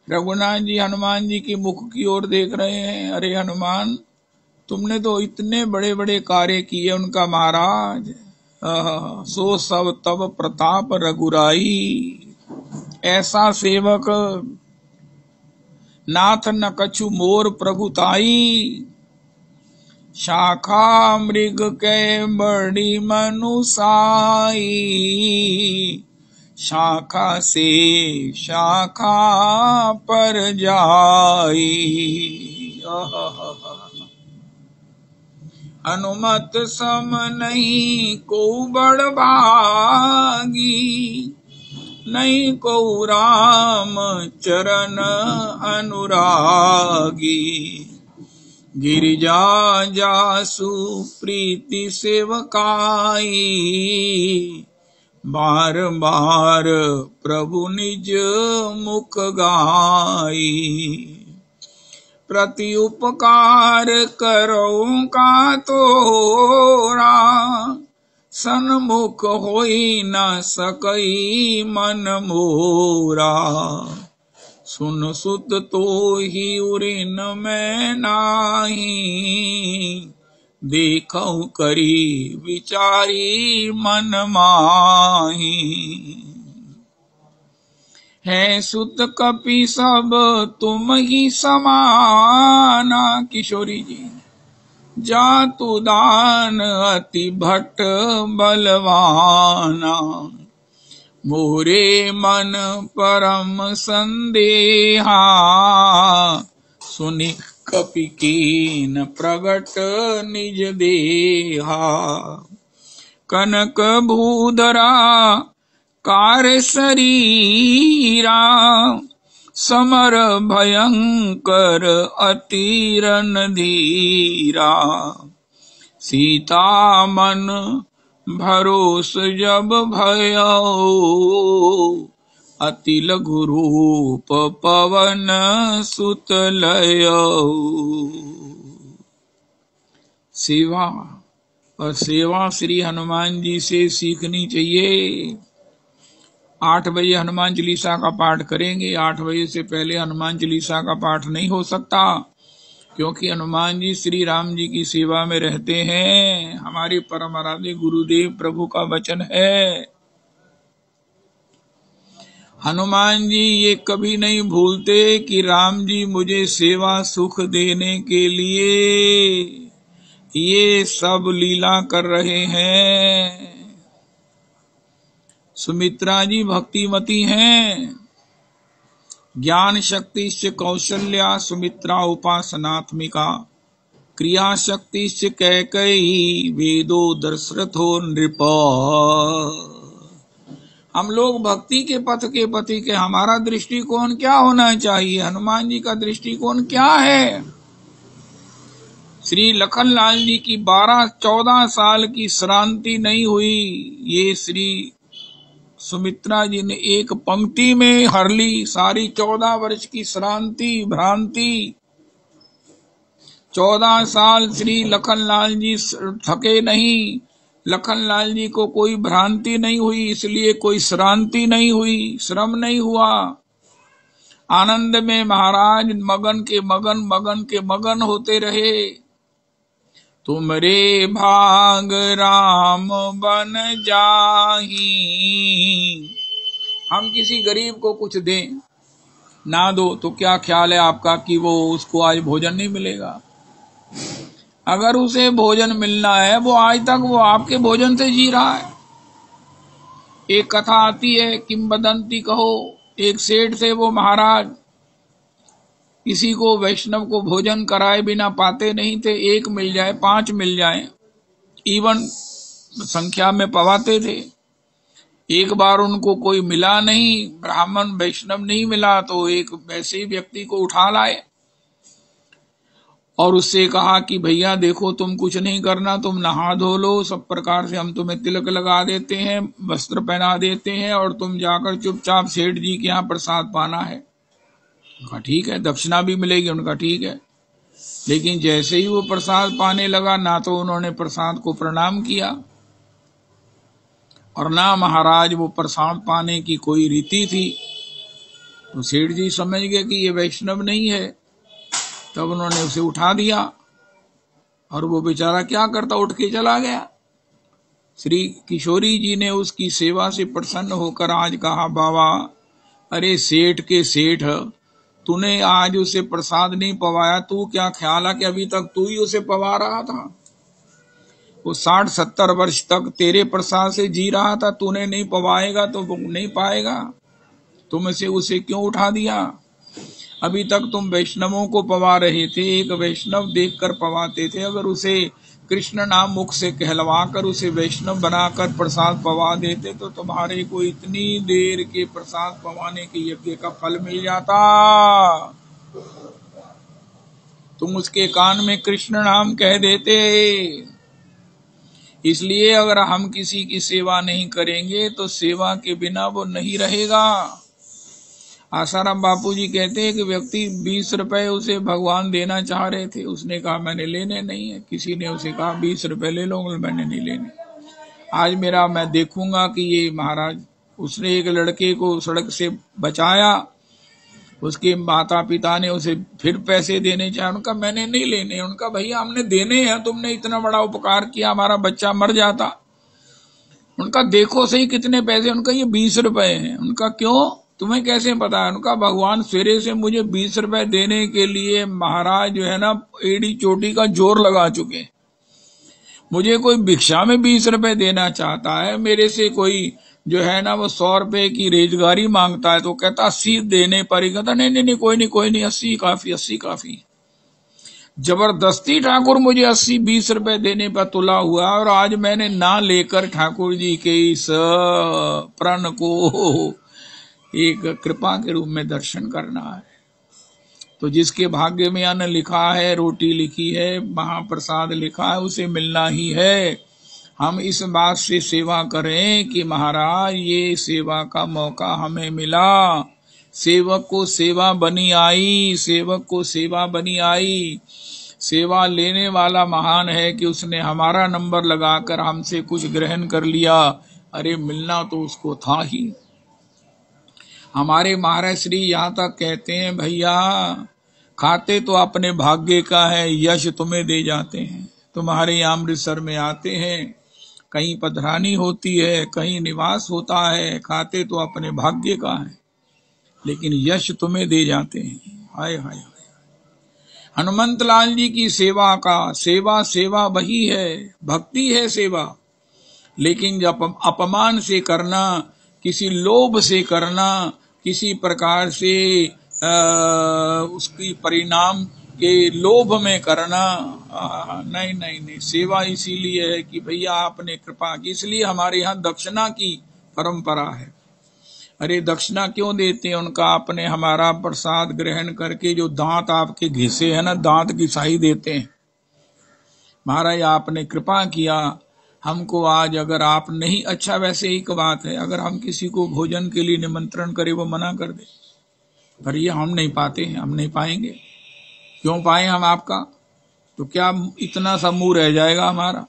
रघुनाथ जी हनुमान जी की मुख की ओर देख रहे हैं। अरे हनुमान, तुमने तो इतने बड़े बड़े कार्य किए उनका महाराज, सो सब तब प्रताप रघुराई। ऐसा सेवक नाथ न कछु मोर प्रभुताई। शाखा मृग के बड़ी मनुसाई, शाखा से शाखा पर जाई। अनुमत सम नहीं को बड़ भागी, नहीं को राम चरण अनुरागी। गिरिजा जासु प्रीति सेवकाई, बार बार प्रभु निज मुख गाई। प्रति उपकार करो का तोरा, सन्मुख होई न सकई मन मोरा। सुन सुत तो ही उरिन में नाही, देखौ करी विचारी मन माही। है सुत कपि सब तुम ही समाना। किशोरी जी, जातु दान अति भट्ट बलवाना। मोरे मन परम संदेहा, सुनि कपि कीन प्रगट निज देहा। कनक भूधरा कार्य शरीरा, समर भयंकर अति रणधीरा। सीता मन भरोस जब भयो, अति लघु रूप पवन सुत लयो। सेवा और सेवा श्री हनुमान जी से सीखनी चाहिए। 8 बजे हनुमान चालीसा का पाठ करेंगे। 8 बजे से पहले हनुमान चालीसा का पाठ नहीं हो सकता, क्योंकि हनुमान जी श्री राम जी की सेवा में रहते हैं। हमारे परम आराध्य गुरुदेव प्रभु का वचन है। हनुमान जी ये कभी नहीं भूलते कि राम जी मुझे सेवा सुख देने के लिए ये सब लीला कर रहे हैं। सुमित्रा जी भक्तिमती हैं। ज्ञान शक्तिश्च कौशल्या, सुमित्रा उपासनात्मिका। क्रिया शक्तिश्च कैकेयी, वेदो दशरथो नृप। हम लोग भक्ति के पथ के पति के, हमारा दृष्टिकोण क्या होना चाहिए? हनुमान जी का दृष्टिकोण क्या है? श्री लखनलाल जी की 12-14 साल की श्रांति नहीं हुई, ये श्री सुमित्रा जी ने एक पंक्ति में हर ली। सारी 14 वर्ष की श्रांति भ्रांति। 14 साल श्री लखनलाल जी थके नहीं, लखनलाल जी को कोई भ्रांति नहीं हुई, इसलिए कोई श्रांति नहीं हुई, श्रम नहीं हुआ। आनंद में महाराज मगन के मगन होते रहे। तुमरे भाग राम बन जाही। हम किसी गरीब को कुछ दें ना दो तो क्या ख्याल है आपका कि वो उसको आज भोजन नहीं मिलेगा? अगर उसे भोजन मिलना है, वो आज तक वो आपके भोजन से जी रहा है। एक कथा आती है, किंवदंती कहो, एक सेठ से वो महाराज किसी को वैष्णव को भोजन कराए बिना पाते नहीं थे। 1 मिल जाए, 5 मिल जाए, इवन संख्या में पवाते थे। एक बार उनको कोई मिला नहीं, ब्राह्मण वैष्णव नहीं मिला, तो एक वैसे व्यक्ति को उठा लाए और उससे कहा कि भैया देखो, तुम कुछ नहीं करना, तुम नहा धो लो, सब प्रकार से हम तुम्हें तिलक लगा देते हैं, वस्त्र पहना देते हैं, और तुम जाकर चुपचाप सेठ जी के यहाँ प्रसाद पाना है। उनका ठीक है, दक्षिणा भी मिलेगी, उनका ठीक है। लेकिन जैसे ही वो प्रसाद पाने लगा, ना तो उन्होंने प्रसाद को प्रणाम किया और ना महाराज वो प्रसाद पाने की कोई रीति थी। तो सेठ जी समझ गए कि ये वैष्णव नहीं है। तब उन्होंने उसे उठा दिया और वो बेचारा क्या करता, उठ के चला गया। श्री किशोरी जी ने उसकी सेवा से प्रसन्न होकर आज कहा, बाबा अरे सेठ के सेठ, तूने आज उसे प्रसाद नहीं पवाया, तू क्या ख्याल है कि अभी तक तू ही उसे पवा रहा था? वो 60-70 वर्ष तक तेरे प्रसाद से जी रहा था, तूने नहीं पवाएगा तो वो नहीं पाएगा। तुम उसे क्यों उठा दिया? अभी तक तुम वैष्णवों को पवा रहे थे, एक वैष्णव देखकर पवाते थे। अगर उसे कृष्ण नाम मुख से कहलवाकर उसे वैष्णव बनाकर प्रसाद पवा देते तो तुम्हारे को इतनी देर के प्रसाद पवाने के यज्ञ का फल मिल जाता। तुम उसके कान में कृष्ण नाम कह देते। इसलिए अगर हम किसी की सेवा नहीं करेंगे तो सेवा के बिना वो नहीं रहेगा। आसाराम बापू जी कहते हैं कि व्यक्ति 20 रुपए उसे भगवान देना चाह रहे थे, उसने कहा मैंने लेने नहीं है। किसी ने उसे कहा 20 रुपए ले लो, मैंने नहीं लेने। आज मैं देखूंगा कि ये महाराज, उसने एक लड़के को सड़क से बचाया, उसके माता पिता ने उसे फिर पैसे देने चाहे, उनका मैंने नहीं लेने। उनका भैया हमने देने हैं, तुमने इतना बड़ा उपकार किया, हमारा बच्चा मर जाता। उनका देखो सही कितने पैसे, उनका ये 20 रुपए हैं। उनका क्यों, तुम्हें कैसे पता है? उनका भगवान सवेरे से मुझे 20 रुपए देने के लिए महाराज जो है ना एड़ी चोटी का जोर लगा चुके। मुझे कोई भिक्षा में 20 रुपए देना चाहता है, मेरे से कोई जो है ना वो 100 रुपए की रेजगारी मांगता है तो कहता 80 देने पर ही कहता नहीं नहीं नहीं कोई नहीं 80 काफी 80 काफी। जबरदस्ती ठाकुर मुझे 80-20 रुपए देने पर तुला हुआ और आज मैंने ना लेकर ठाकुर जी के इस प्रण को एक कृपा के रूप में दर्शन करना है। तो जिसके भाग्य में अन्न लिखा है, रोटी लिखी है, महाप्रसाद लिखा है, उसे मिलना ही है। हम इस बात से सेवा करें कि महाराज ये सेवा का मौका हमें मिला, सेवक को सेवा बनी आई, सेवक को सेवा बनी आई। सेवा लेने वाला महान है कि उसने हमारा नंबर लगाकर हमसे कुछ ग्रहण कर लिया। अरे मिलना तो उसको था ही। हमारे महाराज श्री यहाँ तक कहते हैं, भैया खाते तो अपने भाग्य का है, यश तुम्हें दे जाते हैं। तुम्हारे यहाँ अमृतसर में आते हैं, कहीं पधरानी होती है, कहीं निवास होता है, खाते तो अपने भाग्य का है, लेकिन यश तुम्हें दे जाते हैं। हाय हाय हाय। हनुमंत लाल जी की सेवा का सेवा वही है, भक्ति है सेवा। लेकिन जब अपमान से करना, किसी लोभ से करना, किसी प्रकार से उसकी परिणाम के लोभ में करना, नहीं नहीं नहीं। सेवा इसीलिए है कि भैया आपने कृपा की, इसलिए हमारे यहाँ दक्षिणा की परंपरा है। अरे दक्षिणा क्यों देते हैं? उनका आपने हमारा प्रसाद ग्रहण करके जो दांत आपके घिसे है ना, दांत घिसाई देते हैं। महाराज आपने कृपा किया हमको आज। अगर आप नहीं, अच्छा वैसे एक बात है, अगर हम किसी को भोजन के लिए निमंत्रण करें वो मना कर दे, पर ये हम नहीं पाते हैं, हम नहीं पाएंगे। क्यों पाए हम आपका? तो क्या इतना सा मुंह रह जाएगा हमारा?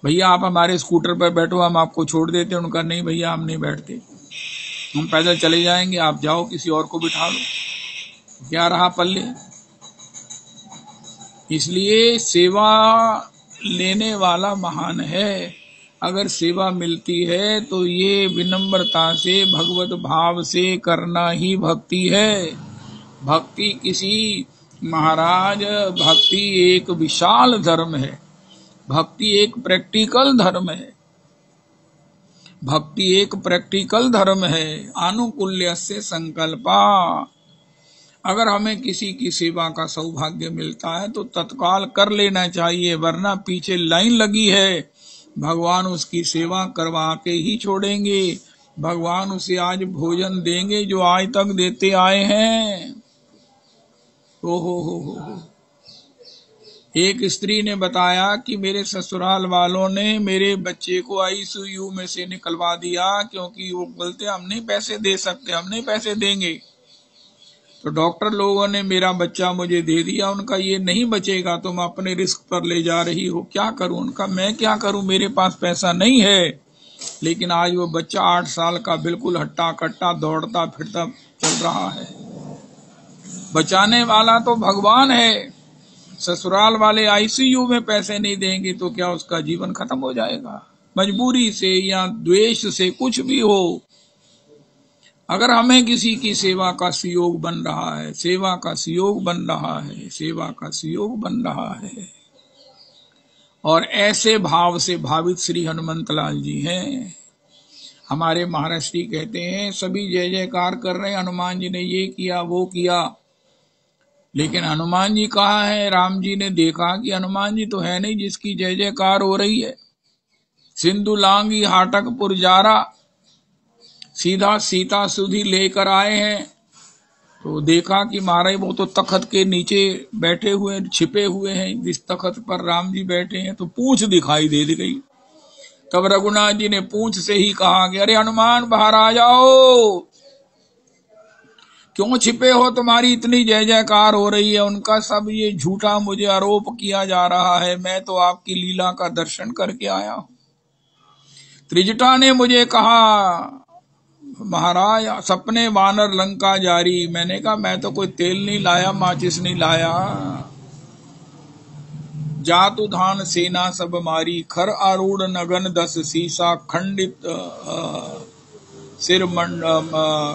भैया आप हमारे स्कूटर पर बैठो, हम आपको छोड़ देते। उनका नहीं भैया हम नहीं बैठते, हम पैदल चले जाएंगे, आप जाओ किसी और को बिठा लो, क्या रहा पल्ले। इसलिए सेवा लेने वाला महान है। अगर सेवा मिलती है तो ये विनम्रता से, भगवत भाव से करना ही भक्ति है। भक्ति किसी महाराज, भक्ति एक विशाल धर्म है, भक्ति एक प्रैक्टिकल धर्म है, भक्ति एक प्रैक्टिकल धर्म है। आनुकूल्य से संकल्पा। अगर हमें किसी की सेवा का सौभाग्य मिलता है तो तत्काल कर लेना चाहिए, वरना पीछे लाइन लगी है, भगवान उसकी सेवा करवा के ही छोड़ेंगे। भगवान उसे आज भोजन देंगे जो आज तक देते आए हैं। ओ हो। एक स्त्री ने बताया कि मेरे ससुराल वालों ने मेरे बच्चे को आईसीयू में से निकलवा दिया, क्योंकि वो बोलते हम नहीं पैसे दे सकते, हम नहीं पैसे देंगे। तो डॉक्टर लोगों ने मेरा बच्चा मुझे दे दिया, उनका ये नहीं बचेगा, तुम अपने रिस्क पर ले जा रही हो। क्या करूं? उनका मैं क्या करूं, मेरे पास पैसा नहीं है। लेकिन आज वो बच्चा 8 साल का बिल्कुल हट्टा कट्टा दौड़ता फिरता चल रहा है। बचाने वाला तो भगवान है। ससुराल वाले आईसीयू में पैसे नहीं देंगे तो क्या उसका जीवन खत्म हो जाएगा? मजबूरी से या द्वेष से, कुछ भी हो, अगर हमें किसी की सेवा का सुयोग बन रहा है, सेवा का सुयोग बन रहा है, सेवा का सुयोग बन रहा है, और ऐसे भाव से भावित श्री हनुमंत लाल जी हैं। हमारे महाराज श्री कहते हैं सभी जय जयकार कर रहे हैं, हनुमान जी ने ये किया वो किया, लेकिन हनुमान जी कहाँ है? राम जी ने देखा कि हनुमान जी तो है नहीं जिसकी जय जयकार हो रही है। सिंधु लांगी हाटकपुर जारा, सीधा सीता सुधी लेकर आए हैं। तो देखा कि महाराज वो तो तख्त के नीचे बैठे हुए, छिपे हुए हैं। जिस तख्त पर राम जी बैठे हैं तो पूंछ दिखाई दे गई। तब रघुनाथ जी ने पूंछ से ही कहा कि अरे हनुमान बाहर आ जाओ, क्यों छिपे हो? तुम्हारी इतनी जय जयकार हो रही है। उनका सब ये झूठा मुझे आरोप किया जा रहा है, मैं तो आपकी लीला का दर्शन करके आया हूं। त्रिजटा ने मुझे कहा महाराज सपने वानर लंका जारी। मैंने कहा मैं तो कोई तेल नहीं लाया, माचिस नहीं लाया। जातु धान सेना सब मारी, खर आरूढ़ नगन 10 सीसा, खंडित सिर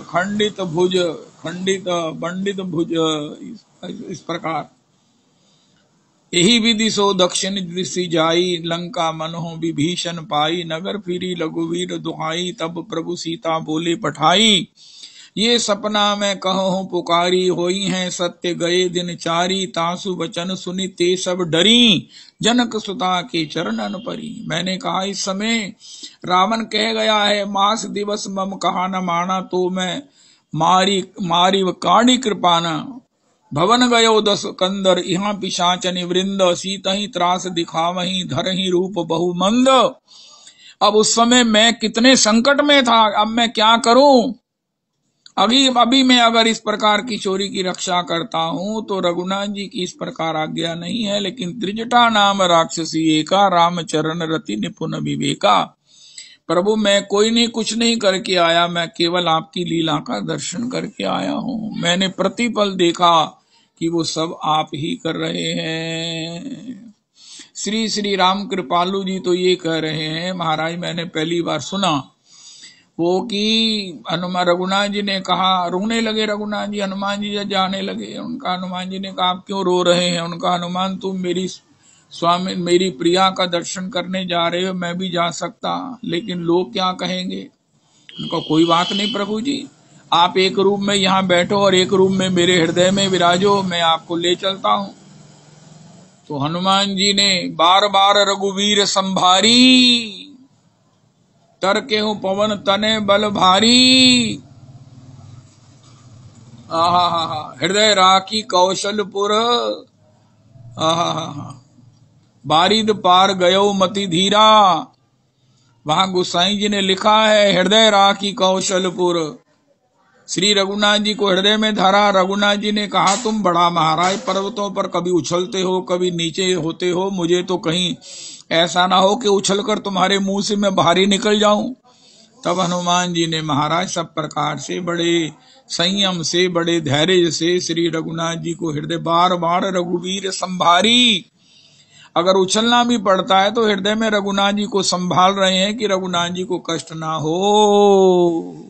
खंडित भुज, खंडित पंडित भुज, इस प्रकार यही विधि सो दक्षिण दिशि जाई, लंका मनहो विभीषण पाई, नगर फिरी लघुवीर दुहाई, तब प्रभु सीता बोले पठाई। ये सपना मैं कहूँ पुकारी, होई हैं सत्य गए दिन चारी, तासु वचन सुनि ते सब डरी, जनक सुता के चरणन परी। मैंने कहा इस समय रावण कह गया है, मास दिवस मम कहा न माना, तो मैं मारी मारी काणी कृपाना, भवन गयो दस कंदर, यहाँ पिशाचनि वृंद, सीत ही त्रास दिखावही, धर ही रूप बहुमंद। अब उस समय मैं कितने संकट में था, अब मैं क्या करूं? अभी मैं अगर इस प्रकार की चोरी की रक्षा करता हूं तो रघुनाथ जी की इस प्रकार आज्ञा नहीं है, लेकिन त्रिजटा नाम राक्षसी एका, रामचरण रति निपुण विवेका। प्रभु मैं कोई नहीं कुछ नहीं करके आया, मैं केवल आपकी लीला का दर्शन करके आया हूं। मैंने प्रतिपल देखा कि वो सब आप ही कर रहे हैं। श्री श्री राम कृपालु जी तो ये कह रहे हैं, महाराज मैंने पहली बार सुना वो कि हनुमान रघुनाथ जी ने कहा, रोने लगे रघुनाथ जी, हनुमान जी जब जाने लगे। उनका हनुमान जी ने कहा आप क्यों रो रहे हैं? उनका हनुमान तुम मेरी स्वामी मेरी प्रिया का दर्शन करने जा रहे हो, मैं भी जा सकता, लेकिन लोग क्या कहेंगे? उनका कोई बात नहीं प्रभु जी, आप एक रूप में यहाँ बैठो और एक रूप में मेरे हृदय में विराजो, मैं आपको ले चलता हूँ। तो हनुमान जी ने बार बार रघुवीर संभारी, तर के हूं पवन तने बल भारी, आहा हृदय राखी कौशलपुर, आहा बारिद पार गयो मति धीरा। वहां गोसाई जी ने लिखा है हृदय राखी कौशलपुर, श्री रघुनाथ जी को हृदय में धरा। रघुनाथ जी ने कहा तुम बड़ा महाराज पर्वतों पर कभी उछलते हो कभी नीचे होते हो, मुझे तो कहीं ऐसा ना हो कि उछलकर तुम्हारे मुंह से मैं बाहर ही निकल जाऊं। तब हनुमान जी ने महाराज सब प्रकार से बड़े संयम से बड़े धैर्य से श्री रघुनाथ जी को हृदय बार बार रघुवीर संभारी। अगर उछलना भी पड़ता है तो हृदय में रघुनाथ जी को संभाल रहे हैं कि रघुनाथ जी को कष्ट ना हो।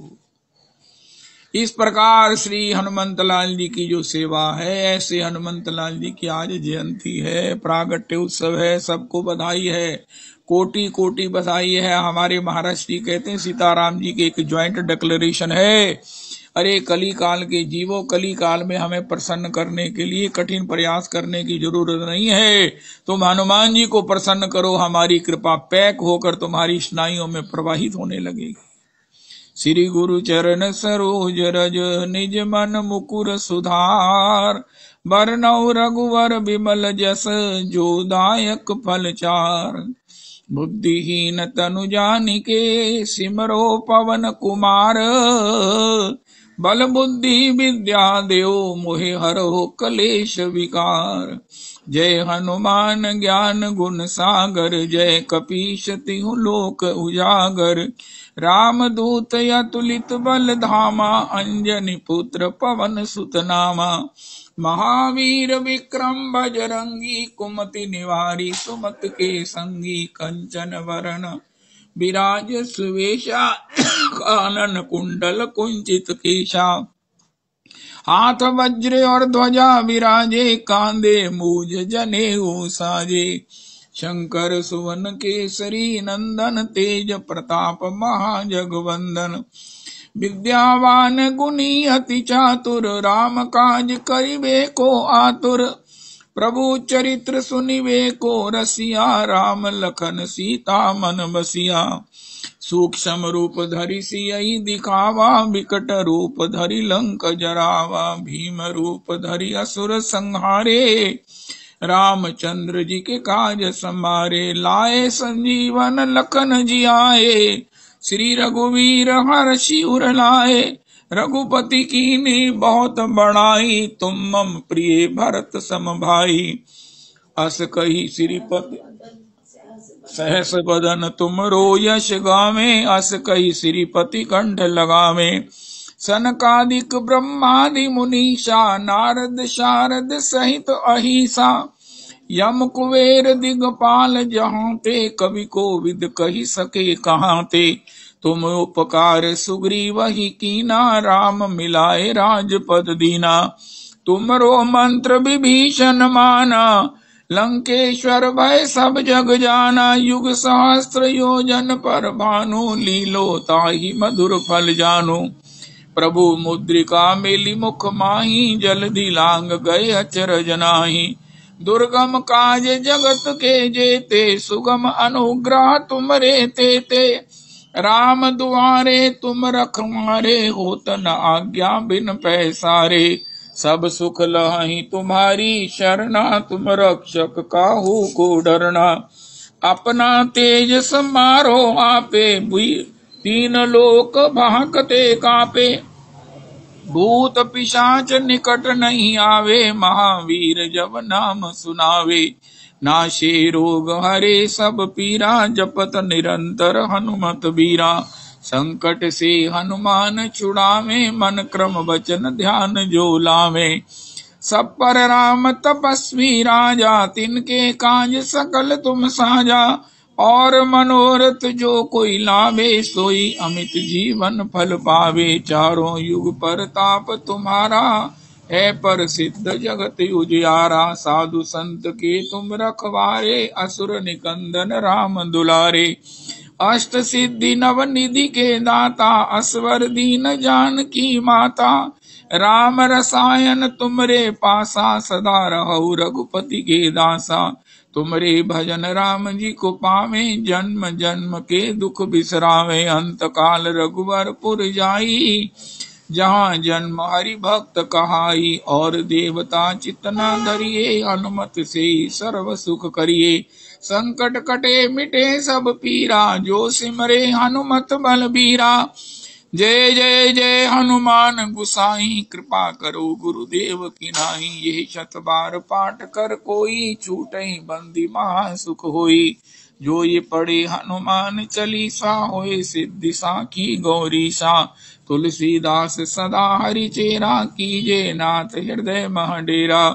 इस प्रकार श्री हनुमंत लाल जी की जो सेवा है, ऐसे हनुमंत लाल जी की आज जयंती है, प्रागट्य उत्सव है, सबको बधाई है, कोटि कोटि बधाई है। हमारे महाराज जी कहते हैं सीताराम जी के एक ज्वाइंट डिक्लेरेशन है, अरे कली काल के जीवो, कली काल में हमें प्रसन्न करने के लिए कठिन प्रयास करने की जरूरत नहीं है, तुम हनुमान जी को प्रसन्न करो, हमारी कृपा पैक होकर तुम्हारी स्नायुओं में प्रवाहित होने लगेगी। श्री गुरु चरण सरोज रज निज मन मुकुर सुधार, बरनौ रघुवर बिमल जस जो दायक फल चार। बुद्धिहीन तनु जानिके सिमरो पवन कुमार, बल बुद्धि विद्या देव मोहि हरहु क्लेश विकार। जय हनुमान ज्ञान गुण सागर, जय कपीश तिहु लोक उजागर। रामदूत अतुलित बल धामा, अंजनी पुत्र पवन सुत नामा। महावीर विक्रम बजरंगी, कुमति निवारी सुमत के संगी। कंचन वरण विराज सुवेशा, कानन कुंडल कुंचित केशा। हाथ वज्र और ध्वजा विराजे, कांधे मूज जनेऊ साजे। शंकर सुवन केसरी नंदन, तेज प्रताप महाजगवंदन। विद्यावान गुणी अति चातुर, राम काज करिबे को आतुर। प्रभु चरित्र सुनिबे को रसिया, राम लखन सीता मन बसिया। सूक्ष्म रूप धरि सियहि दिखावा, विकट रूप धरि लंक जरावा। भीम रूप धरि असुर संहारे, रामचंद्र जी के काज समारे। लाए संजीवन लखन जियाए, श्री रघुवीर हर्षि उर लाए। रघुपति कीन्ही बहुत बड़ाई, तुम मम प्रिय भरत सम भाई। अस कही श्रीपति सहस बदन तुमरो यश गावे, अस कही श्रीपति कंठ लगावे। सनकादिक ब्रह्मादि मुनीषा, नारद शारद सहित अहिसा। यम कुबेर दिगपाल जहाँ ते, कवि कोविद कही सके कहाँ ते। तुम उपकार सुग्रीव ही कीना, राम मिलाए राजपद दीना। तुमरो मंत्र विभीषण माना, लंकेश्वर भय सब जग जाना, युग सहस्त्र योजन पर भानु, लीलो ताहि मधुर फल जानु। प्रभु मुद्रिका मेली मुख माही, जल्दी लांग गए अचरज नाहि। दुर्गम काज जगत के जेते, सुगम अनुग्रह तुमरे तेते। राम दुआरे तुम रखवारे, होत न आज्ञा बिन पैसारे। सब सुख लहि तुम्हारी शरणा, तुम रक्षक काहू को डरना। अपना तेज समारो आपे, तीन लोक भाकते कापे। भूत पिशाच निकट नहीं आवे, महावीर जब नाम सुनावे। नाशे रोग हरे सब पीरा, जपत निरंतर हनुमत बीरा। संकट से हनुमान छुड़ावे, मन क्रम वचन ध्यान जो लावे। सब पर राम तपस्वी राजा, तिनके काज सकल तुम साजा। और मनोरथ जो कोई लावे, सोई अमित जीवन फल पावे। चारों युग परताप तुम्हारा, है पर सिद्ध जगत उजियारा। साधु संत के तुम रखवारे, असुर निकंदन राम दुलारे। अष्ट सिद्धि नव निधि के दाता, असवर दीन जानकी माता। राम रसायन तुमरे पासा, सदा रहु रघुपति के दासा। तुमरे भजन राम जी को पावे, जन्म जन्म के दुख बिसरावे। अंत काल रघुवरपुर जाई, जहाँ जन्म हरि भक्त कहाई। और देवता चितना धरिए, हनुमत से सर्व सुख करिए। संकट कटे मिटे सब पीरा, जो सिमरे हनुमत बलबीरा। जय जय जय हनुमान गुसाई, कृपा करो गुरुदेव की नाई। यही 100 बार पाठ कर कोई, छूटे बंदी महा सुख होई। जो ये पढ़े हनुमान चालीसा, होए सिद्धि साखी गौरीसा। तुलसीदास सदा हरि चेरा, कीजे नाथ हृदय मह डेरा।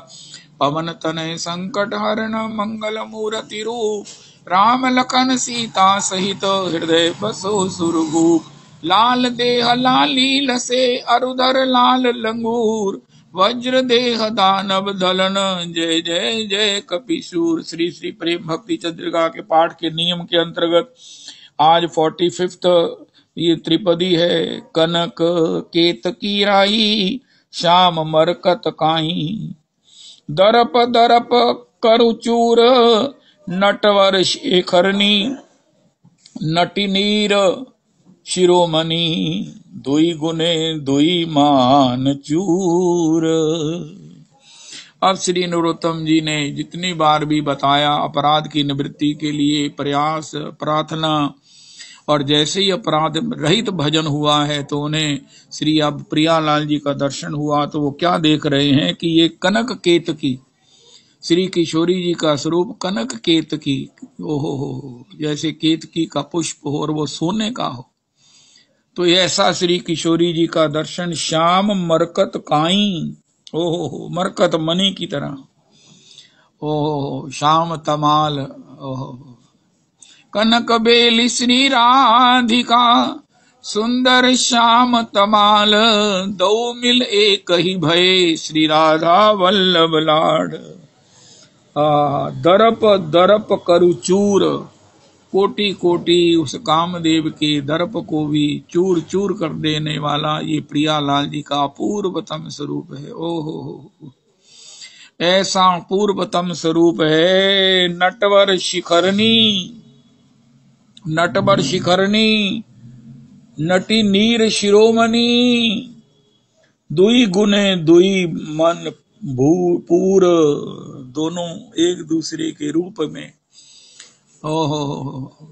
पवन तनय संकट हरण, मंगल मूर्ति रूप। राम लखन सीता सहित, हृदय बसो सुरभूप। लाल देह लाली लसे, अरुधर लाल लंगूर। वज्र देह दानव दलन, जय जय जय कपिसूर। श्री श्री प्रेम भक्ति चंद्रिका के पाठ के नियम के अंतर्गत आज 45th ये त्रिपदी है। कनक केतकी राई, श्याम मरकत काई। दरप दरप करुचूर, नटवर शेखरनी। नटिनीर शिरोमणि, दुई गुने दुई मान चूर। अब श्री नरोत्तम जी ने जितनी बार भी बताया, अपराध की निवृत्ति के लिए प्रयास प्रार्थना, और जैसे ही अपराध रहित भजन हुआ है तो उन्हें श्री अब प्रियालाल जी का दर्शन हुआ, तो वो क्या देख रहे हैं कि ये कनक केतकी, श्री किशोरी जी का स्वरूप कनक केतकी। ओहो, जैसे केतकी का पुष्प हो और वो सोने का हो। तो ऐसा श्री किशोरी जी का दर्शन। श्याम मरकत काई, ओहो, मरकत मणि की तरह। ओहो, श्याम तमाल। ओहो, कनक बेली श्री राधिका, सुंदर श्याम तमाल। दो मिल एक ही भये, श्री राधा वल्लभ लाड। दरप दरप करुचूर, कोटि कोटि उस कामदेव के दर्प को भी चूर चूर कर देने वाला ये प्रियालाल जी का पूर्वतम स्वरूप है। ओहो, ऐसा पूर्वतम स्वरूप है। नटवर शिखरनी, नटवर शिखरनी। नटी नीर शिरोमणि, दुई गुने दुई मन भूपूर। दोनों एक दूसरे के रूप में, ओहो,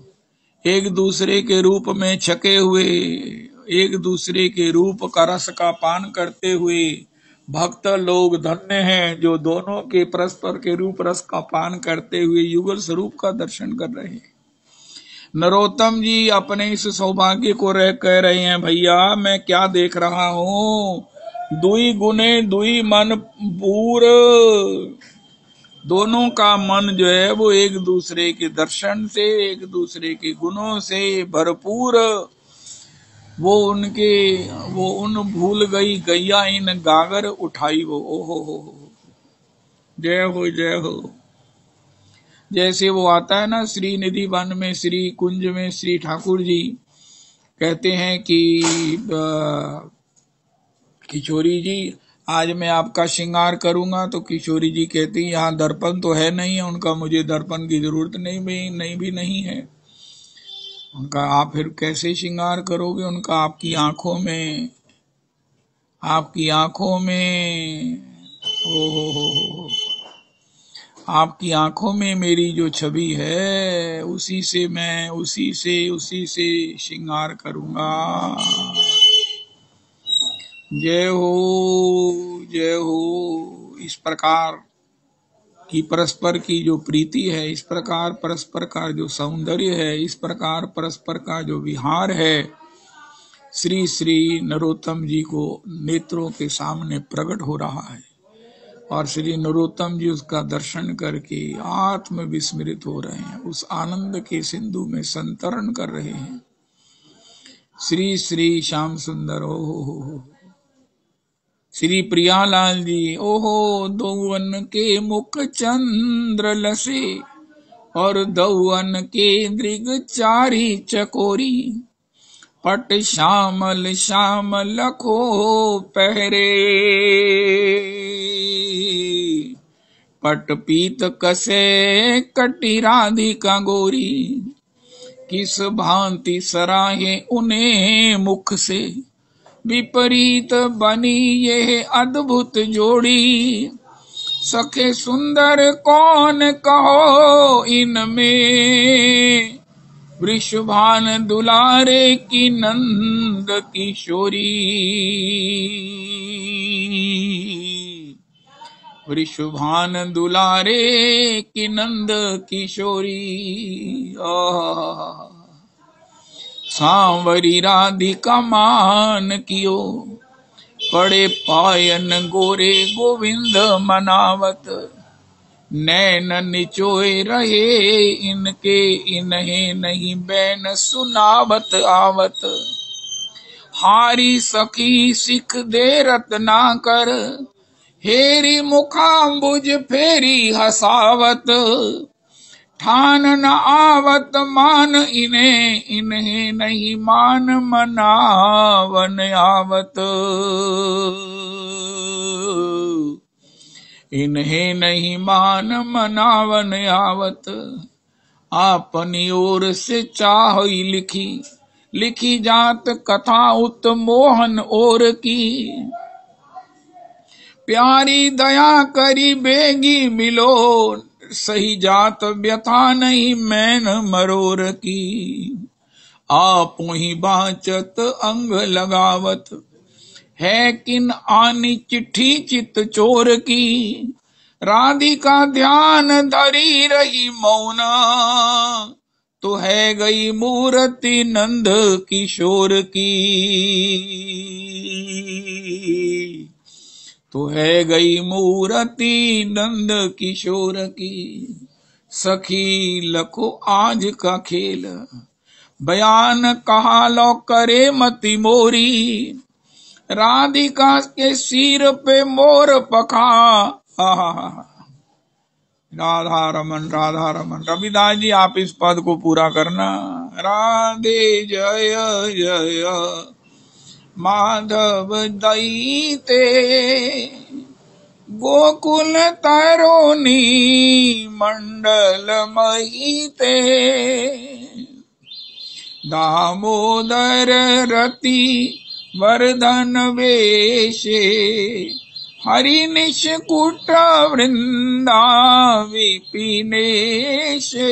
एक दूसरे के रूप में छके हुए, एक दूसरे के रूप का रस का पान करते हुए भक्त लोग धन्य हैं, जो दोनों के परस्पर के रूप रस का पान करते हुए युगल स्वरूप का दर्शन कर रहे हैं। नरोत्तम जी अपने इस सौभाग्य को कह रहे हैं, भैया मैं क्या देख रहा हूँ, दुई गुने दुई मन पूर। दोनों का मन जो है वो एक दूसरे के दर्शन से, एक दूसरे के गुणों से भरपूर। वो उन भूल गई गैया इन गागर उठाई वो। ओहो हो, जय हो जय हो। जैसे वो आता है ना श्रीनिधि वन में, श्री कुंज में श्री ठाकुर जी कहते हैं कि किशोरी जी आज मैं आपका श्रृंगार करूंगा, तो किशोरी जी कहती यहाँ दर्पण तो है नहीं, उनका मुझे दर्पण की जरूरत नहीं है। उनका आप फिर कैसे श्रृंगार करोगे? उनका आपकी आंखों में हो आपकी आंखों में मेरी जो छवि है उसी से श्रृंगार करूंगा। जय हो। इस प्रकार की परस्पर की जो प्रीति है, इस प्रकार परस्पर का जो सौंदर्य है, इस प्रकार परस्पर का जो विहार है, श्री श्री नरोत्तम जी को नेत्रों के सामने प्रकट हो रहा है। और श्री नरोत्तम जी उसका दर्शन करके आत्म विस्मृत हो रहे हैं, उस आनंद के सिंधु में संतरण कर रहे हैं। श्री श्री श्याम सुंदर हो श्री प्रियालाल जी। ओहो दौवन के मुख चंद्र लसे और दौवन के दृग चारी चकोरी, पट श्यामल श्यामल लखो पहरे, पट पीत कसे कटी राधिका गोरी, किस भांति सराहे उन्हें मुख से, विपरीत बनी ये अद्भुत जोड़ी, सखे सुंदर कौन कहो इनमें, वृषभान दुलारे की नंद किशोरी, वृषभान दुलारे की नंद किशोरी। सांवरी राधिका मान कियो, पड़े पायन गोरे गोविंद मनावत, नैन निचोए रहे इनके इन्हें नहीं बैन सुनावत आवत, हारी सखी सिख दे रत्ना कर, हेरी मुखाम्बुज फेरी हसावत, ठान न आवत मान इन्हें नहीं मान मनावन आवत, इन्हें नहीं मान मनावन आवत, अपनी ओर से चाह लिखी जात कथा उत्मोहन और की, प्यारी दया करी बेगी मिलो, सही जात व्यथा नहीं मैन मरोर की, आप ही बाचत अंग लगावत, है किन आनी चिट्ठी चित चोर की, राधिका ध्यान धरी रही मौन, तो है गई मूर्ति नंद किशोर की, तो है गई मूर्ति नंद किशोर की। सखी लखो आज का खेल, बयान कहा लो करे मति मोरी, राधिका के सिर पे मोर पखा, राधा रमन। रविदास जी आप इस पद को पूरा करना। राधे जय जय माधव दैते, गोकुल तरुणी मंडल महीते, दामोदर रति वर्धन वेशे, हरि निष्कुट वृंदा विपिनेशे,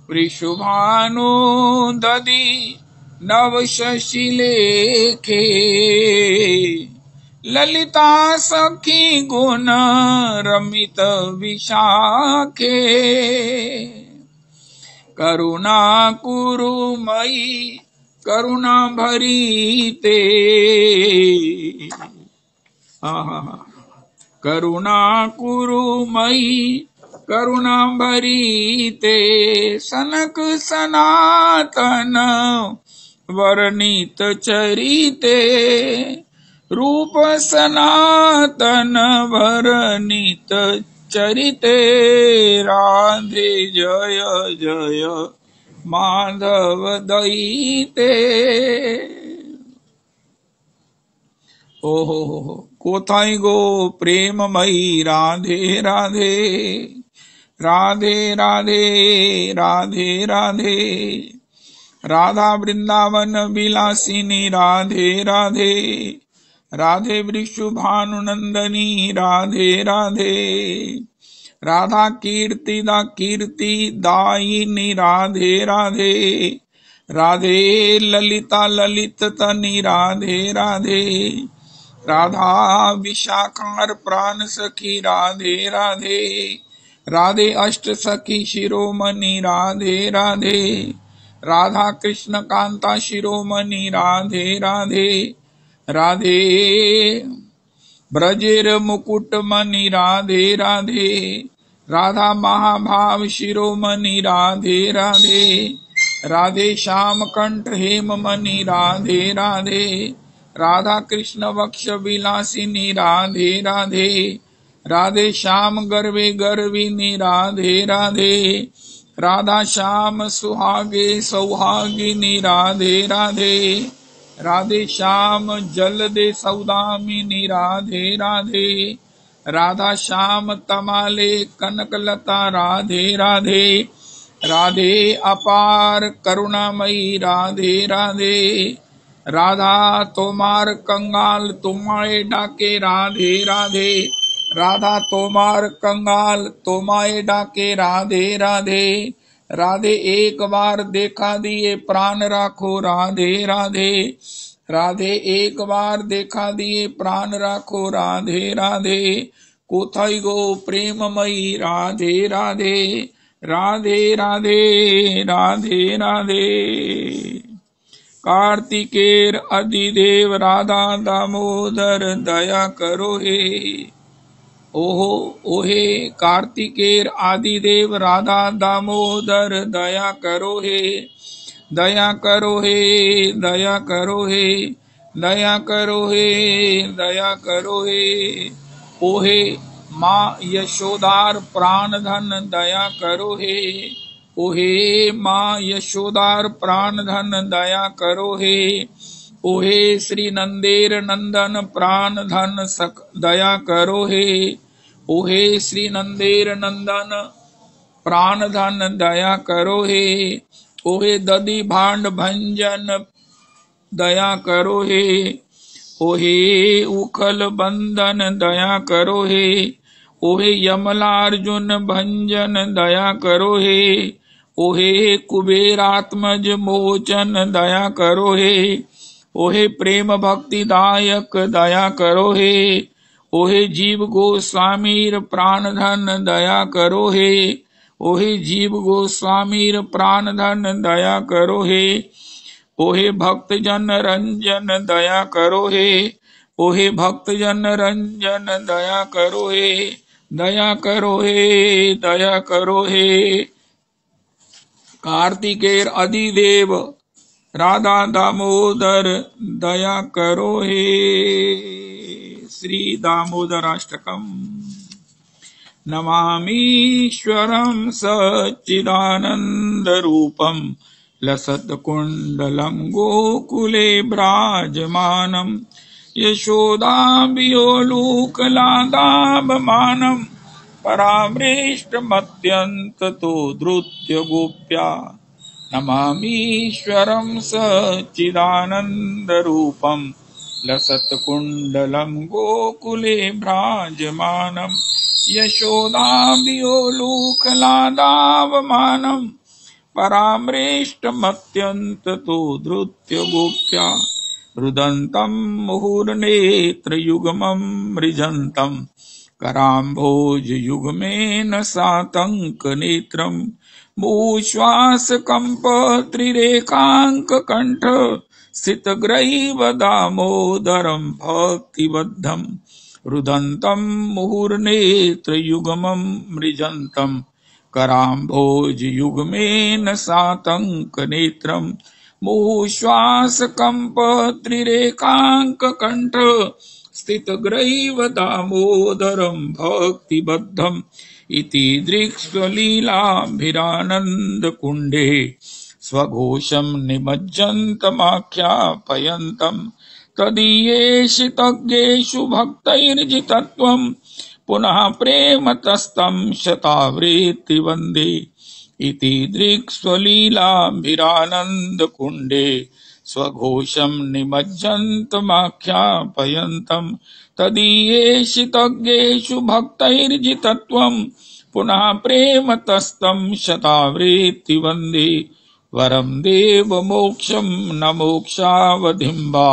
वृषभानु दधि नव शशि लेखे, ललिता सखी गुण रमित विशाखे, करुणा कुरुमयी करुणा भरीते, करुणा कुरुमयी करुणा भरीते, सनक सनातन वर्णित चरिते, रूप सनातन वर्णित चरिते राधे जय जय माधव दयिते। ओहो कोथाई गो प्रेममयी राधे राधे राधे राधे राधे राधे राधा वृंदावन विलासिनी राधे राधे राधे वृषभानुनंदनी राधे राधे राधा कीर्ति दायिनी राधे राधे राधे ललिता ललित तनी राधे राधे राधा विशाखार प्राण सखी राधे राधे राधे अष्ट सखी शिरोमणि राधे राधे राधा कृष्ण कांता शिरोमणि राधे राधे राधे ब्रजेर मुकुट मणि राधे राधे राधा महाभाव शिरोमणि राधे राधे राधे श्याम कंठ हेम मणि राधे राधे राधा कृष्ण वक्ष विलासिनी राधे राधे राधे श्याम गर्वे गर्विनी राधे राधे राधा श्याम सुहागे सौहागिनी राधे राधे राधे श्याम जल दे सौदामिनी राधे राधे राधा श्याम तमाले कनकलता राधे राधे राधे अपार करुणामयी राधे राधे राधा तोमार कंगाल तुम्हारे डाके राधे राधे राधा तोमार कंगाल तोमाए डाके राधे राधे राधे एक बार देखा दिए प्राण राखो राधे राधे राधे एक बार देखा दिए प्राण राखो राधे राधे कोथाई गो प्रेममयी राधे राधे राधे राधे राधे राधे कार्तिकेर अधिदेव राधा दामोदर दया करो हे। ओहो ओहे कार्तिकेर आदिदेव राधा दामोदर दया करो हे दया करो हे दया करो हे दया करो हे दया करो हे। ओहे माँ यशोदार प्राण धन दया करो हे ओहे माँ यशोदार प्राण धन दया करो हे ओहे श्री नंदेर नंदन प्राण धन सक दया करो हे ओहे श्री नंदेर नंदन प्राण धन दया करो हे ओहे दधि भांड भंजन दया करो हे ओहे उखल बंधन दया करो हे ओहे यमलार्जुन भंजन दया करो हे ओहे कुबेरात्मज मोचन दया करो हे ओहे प्रेम भक्ति दायक दया करो हे ओहे जीव गोस्वामीर प्राण धन दया करो हे ओहे जीव गोस्वामीर प्राण धन दया करो हे ओहे भक्त जन रंजन दया करो हे ओहे भक्त जन रंजन दया करो हे दया करो हे दया करो हे। कार्तिकेर अधिदेव राधा दामोदर दया करो हे। श्री दामोदराष्टकम। नमामीश्वरं सच्चिदानन्दरूपं लसत्कुण्डलं गोकुले भ्राजमानं यशोदाभियोलूकलादाभमानं परामृष्टमत्यन्ततो धृत्य गोप्या। नमामीश्वरं सच्चिदानन्दरूपं लसत्कुण्डलं गोकुले भ्राजमानं यशोदाभियोलूकलादावमानं परामृष्टमत्यन्ततो धृत्य गोप्या। रुदन्तं मुहुर्नेत्रयुग्मं मृजन्तं कराम्भोजयुग्मेन सातङ्कनेत्रं भूश्वासकम्पत्रिरेकाङ्ककण्ठ स्थितग्रैव दामोदरं भक्तिबद्धं। रुदन्तं मुहुर्नेत्रयुग्मं मृजन्तं कराम्भोजयुग्मेन सातङ्कनेत्रं भूश्वासकम्पत्रिरेकाङ्ककण्ठ स्थितग्रैव दामोदरं भक्तिबद्धम् इति दृक्स्वलीलाभिरानन्दकुण्डे स्वघोषं निमज्जन्तमाख्यापयन्तम् तदीयेषु भक्तैर्जितत्वम् पुनः प्रेमतस्तं शतावृत्ति वन्दे इति दृक्स्वलीलाभिरानन्दकुण्डे स्वघोषं निमज्जन्तमाख्यापयन्तम् तदीयेषु भक्तैर्जितत्वम् पुनः प्रेमतस्तं शतावृत्ति वन्दे वरं देवमोक्षं न मोक्षावधिं वा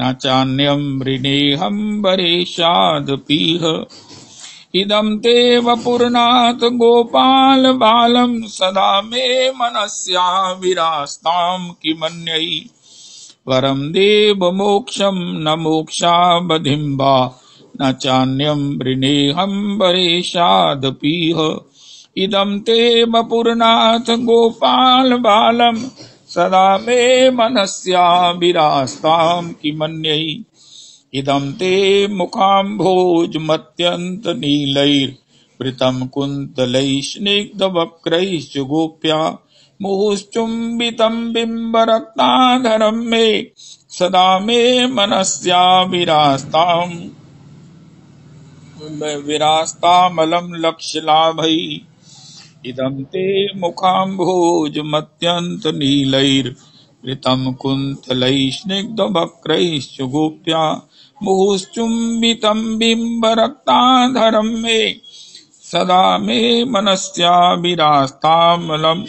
न चान्यं वृणेऽहं वरेशादपीह इदं ते वपुर्नाथ गोपाल बालं सदा मे मनस्या विरास्तां किमन्यै वरं देवमोक्षं न मोक्षावधिं वा न चान्यं वृणेऽहं वरेशादपीह इदं ते वपुर्नाथ गोपाल बालं सदा मे मनस्या विरास्तां किमन्यै इदं ते मुखाम्भोजमत्यन्तनीलैर्वृतं कुन्तलैः गोप्या मुहुश्चुम्बितं बिम्बरत्नाधरं मे सदा मे मनस्या विरास्तामलं लक्ष्यलाभै इदं ते मुखाम्भोजमत्यन्तनीलैर्वृतं कुन्तलैः गोप्या मुहुश्चुम्बितं बिम्बरत्नाधरं मे सदा मे मनस्या विरास्तामलं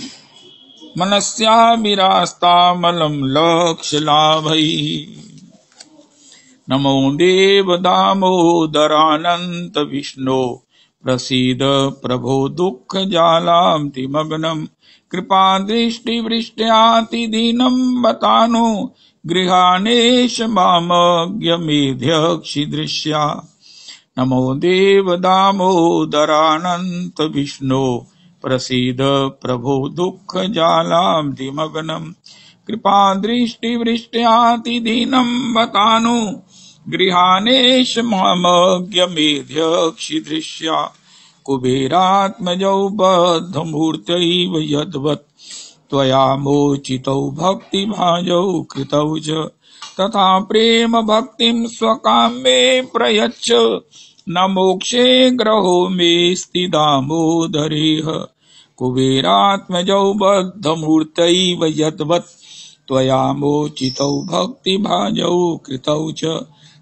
लक्ष्यलाभै नमो देव दामोदरानंत विष्णो प्रसीद प्रभो दुःखजालांतिमग्नं कृपादृष्टिवृष्ट्यातिदीनं बतानो गृहाणेश मामज्ञमेध्यक्षिदृश्या नमो देव दामोदरानंत विष्णो प्रसीद प्रभो दुःखजालांतिमग्नं कृपादृष्टिवृष्ट्यातिदीनं बतानो गृहाणेश मामज्ञमेध्यक्षिदृश्या कुबेरात्मजौ बद्धमूर्तैव यद्वत् त्वया मोचितौ भक्तिभाजौ कृतौ च तथा प्रेम भक्तिं स्वकाम्ये प्रयच्छ न मोक्षे ग्रहो मेऽस्ति दामोदरेह कुबेरात्मजौ बद्धमूर्तैव यद्वत् त्वया मोचितौ भक्तिभाजौ कृतौ च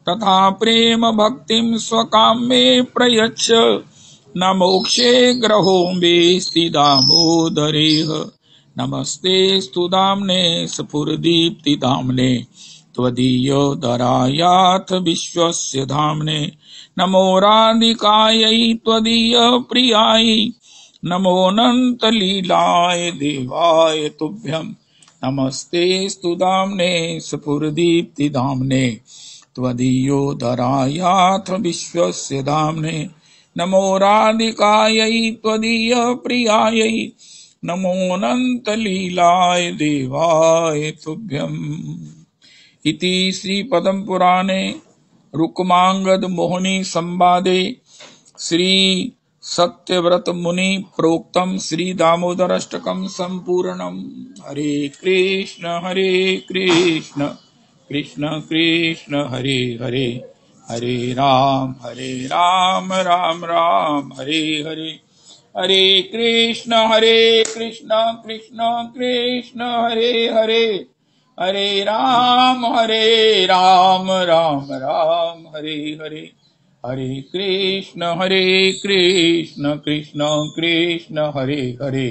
तथा प्रेम भक्तिं स्वकाम्ये प्रयच्छ न मोक्षे ग्रहो मेऽस्ति दामोदरेह नमस्तेस्तु दाम्ने स्फुरदीप्तिदाम्ने त्वदीयोदरायाथ विश्वस्य धाम्ने नमो राधिकायै त्वदीयप्रियायै नमोऽनन्तलीलाय देवाय तुभ्यं नमस्तेस्तु दाम्ने स्फुरदीप्तिदाम्ने त्वदीयोदरायाथ विश्वस्य धाम्ने नमो राधिकायै त्वदीयप्रियायै नमोऽनन्तलीलाय देवाय तुभ्यम् इति श्रीपद्म पुराणे रुक्मांगद मोहिनी संवादे श्री सत्यव्रत मुनि प्रोक्तम श्री दामोदराष्टकम संपूर्णम। हरे कृष्ण कृष्ण कृष्ण हरे हरे हरे राम राम राम हरे हरे हरे कृष्ण कृष्ण कृष्ण हरे हरे हरे राम राम राम हरे हरे हरे कृष्ण कृष्ण कृष्ण हरे हरे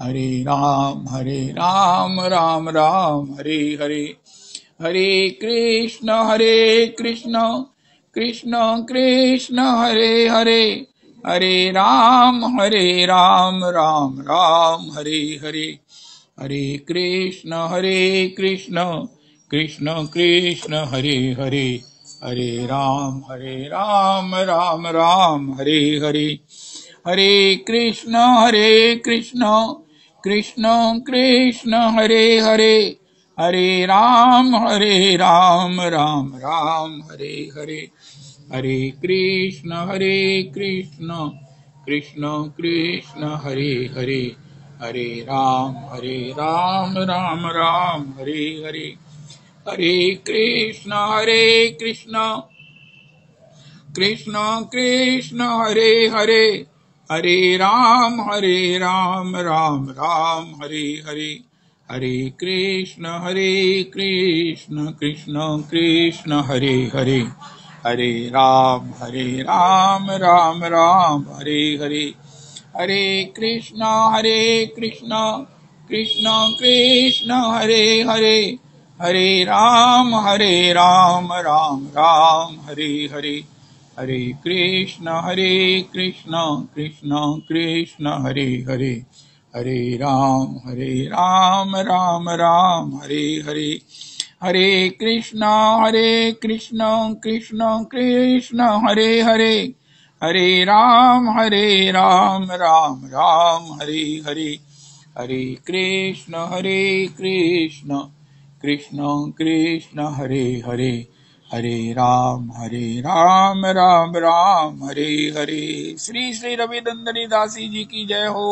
हरे राम राम राम हरे हरे हरे कृष्ण कृष्ण कृष्ण हरे हरे हरे राम राम हरे हरे हरे कृष्ण कृष्ण कृष्ण हरे हरे हरे राम राम हरे हरे हरे कृष्ण कृष्ण कृष्ण हरे हरे हरे राम राम राम हरे हरे, हरे कृष्ण कृष्ण कृष्ण हरे हरे, हरे राम राम राम हरे हरे, हरे कृष्ण कृष्ण कृष्ण हरे हरे, हरे राम राम राम हरे हरे, हरे कृष्ण कृष्ण कृष्ण हरे हरे, हरे राम राम राम हरे हरे, हरे कृष्ण कृष्ण कृष्ण हरे हरे, हरे राम राम राम हरे हरे, हरे कृष्ण कृष्ण कृष्ण हरे हरे, हरे राम राम राम हरे हरे, हरे कृष्ण कृष्ण कृष्ण हरे हरे, हरे राम राम राम हरे हरे, हरे कृष्ण कृष्ण कृष्ण हरे हरे, हरे राम राम राम हरे हरे। श्री श्री रवि नंदनी दासी जी की जय हो।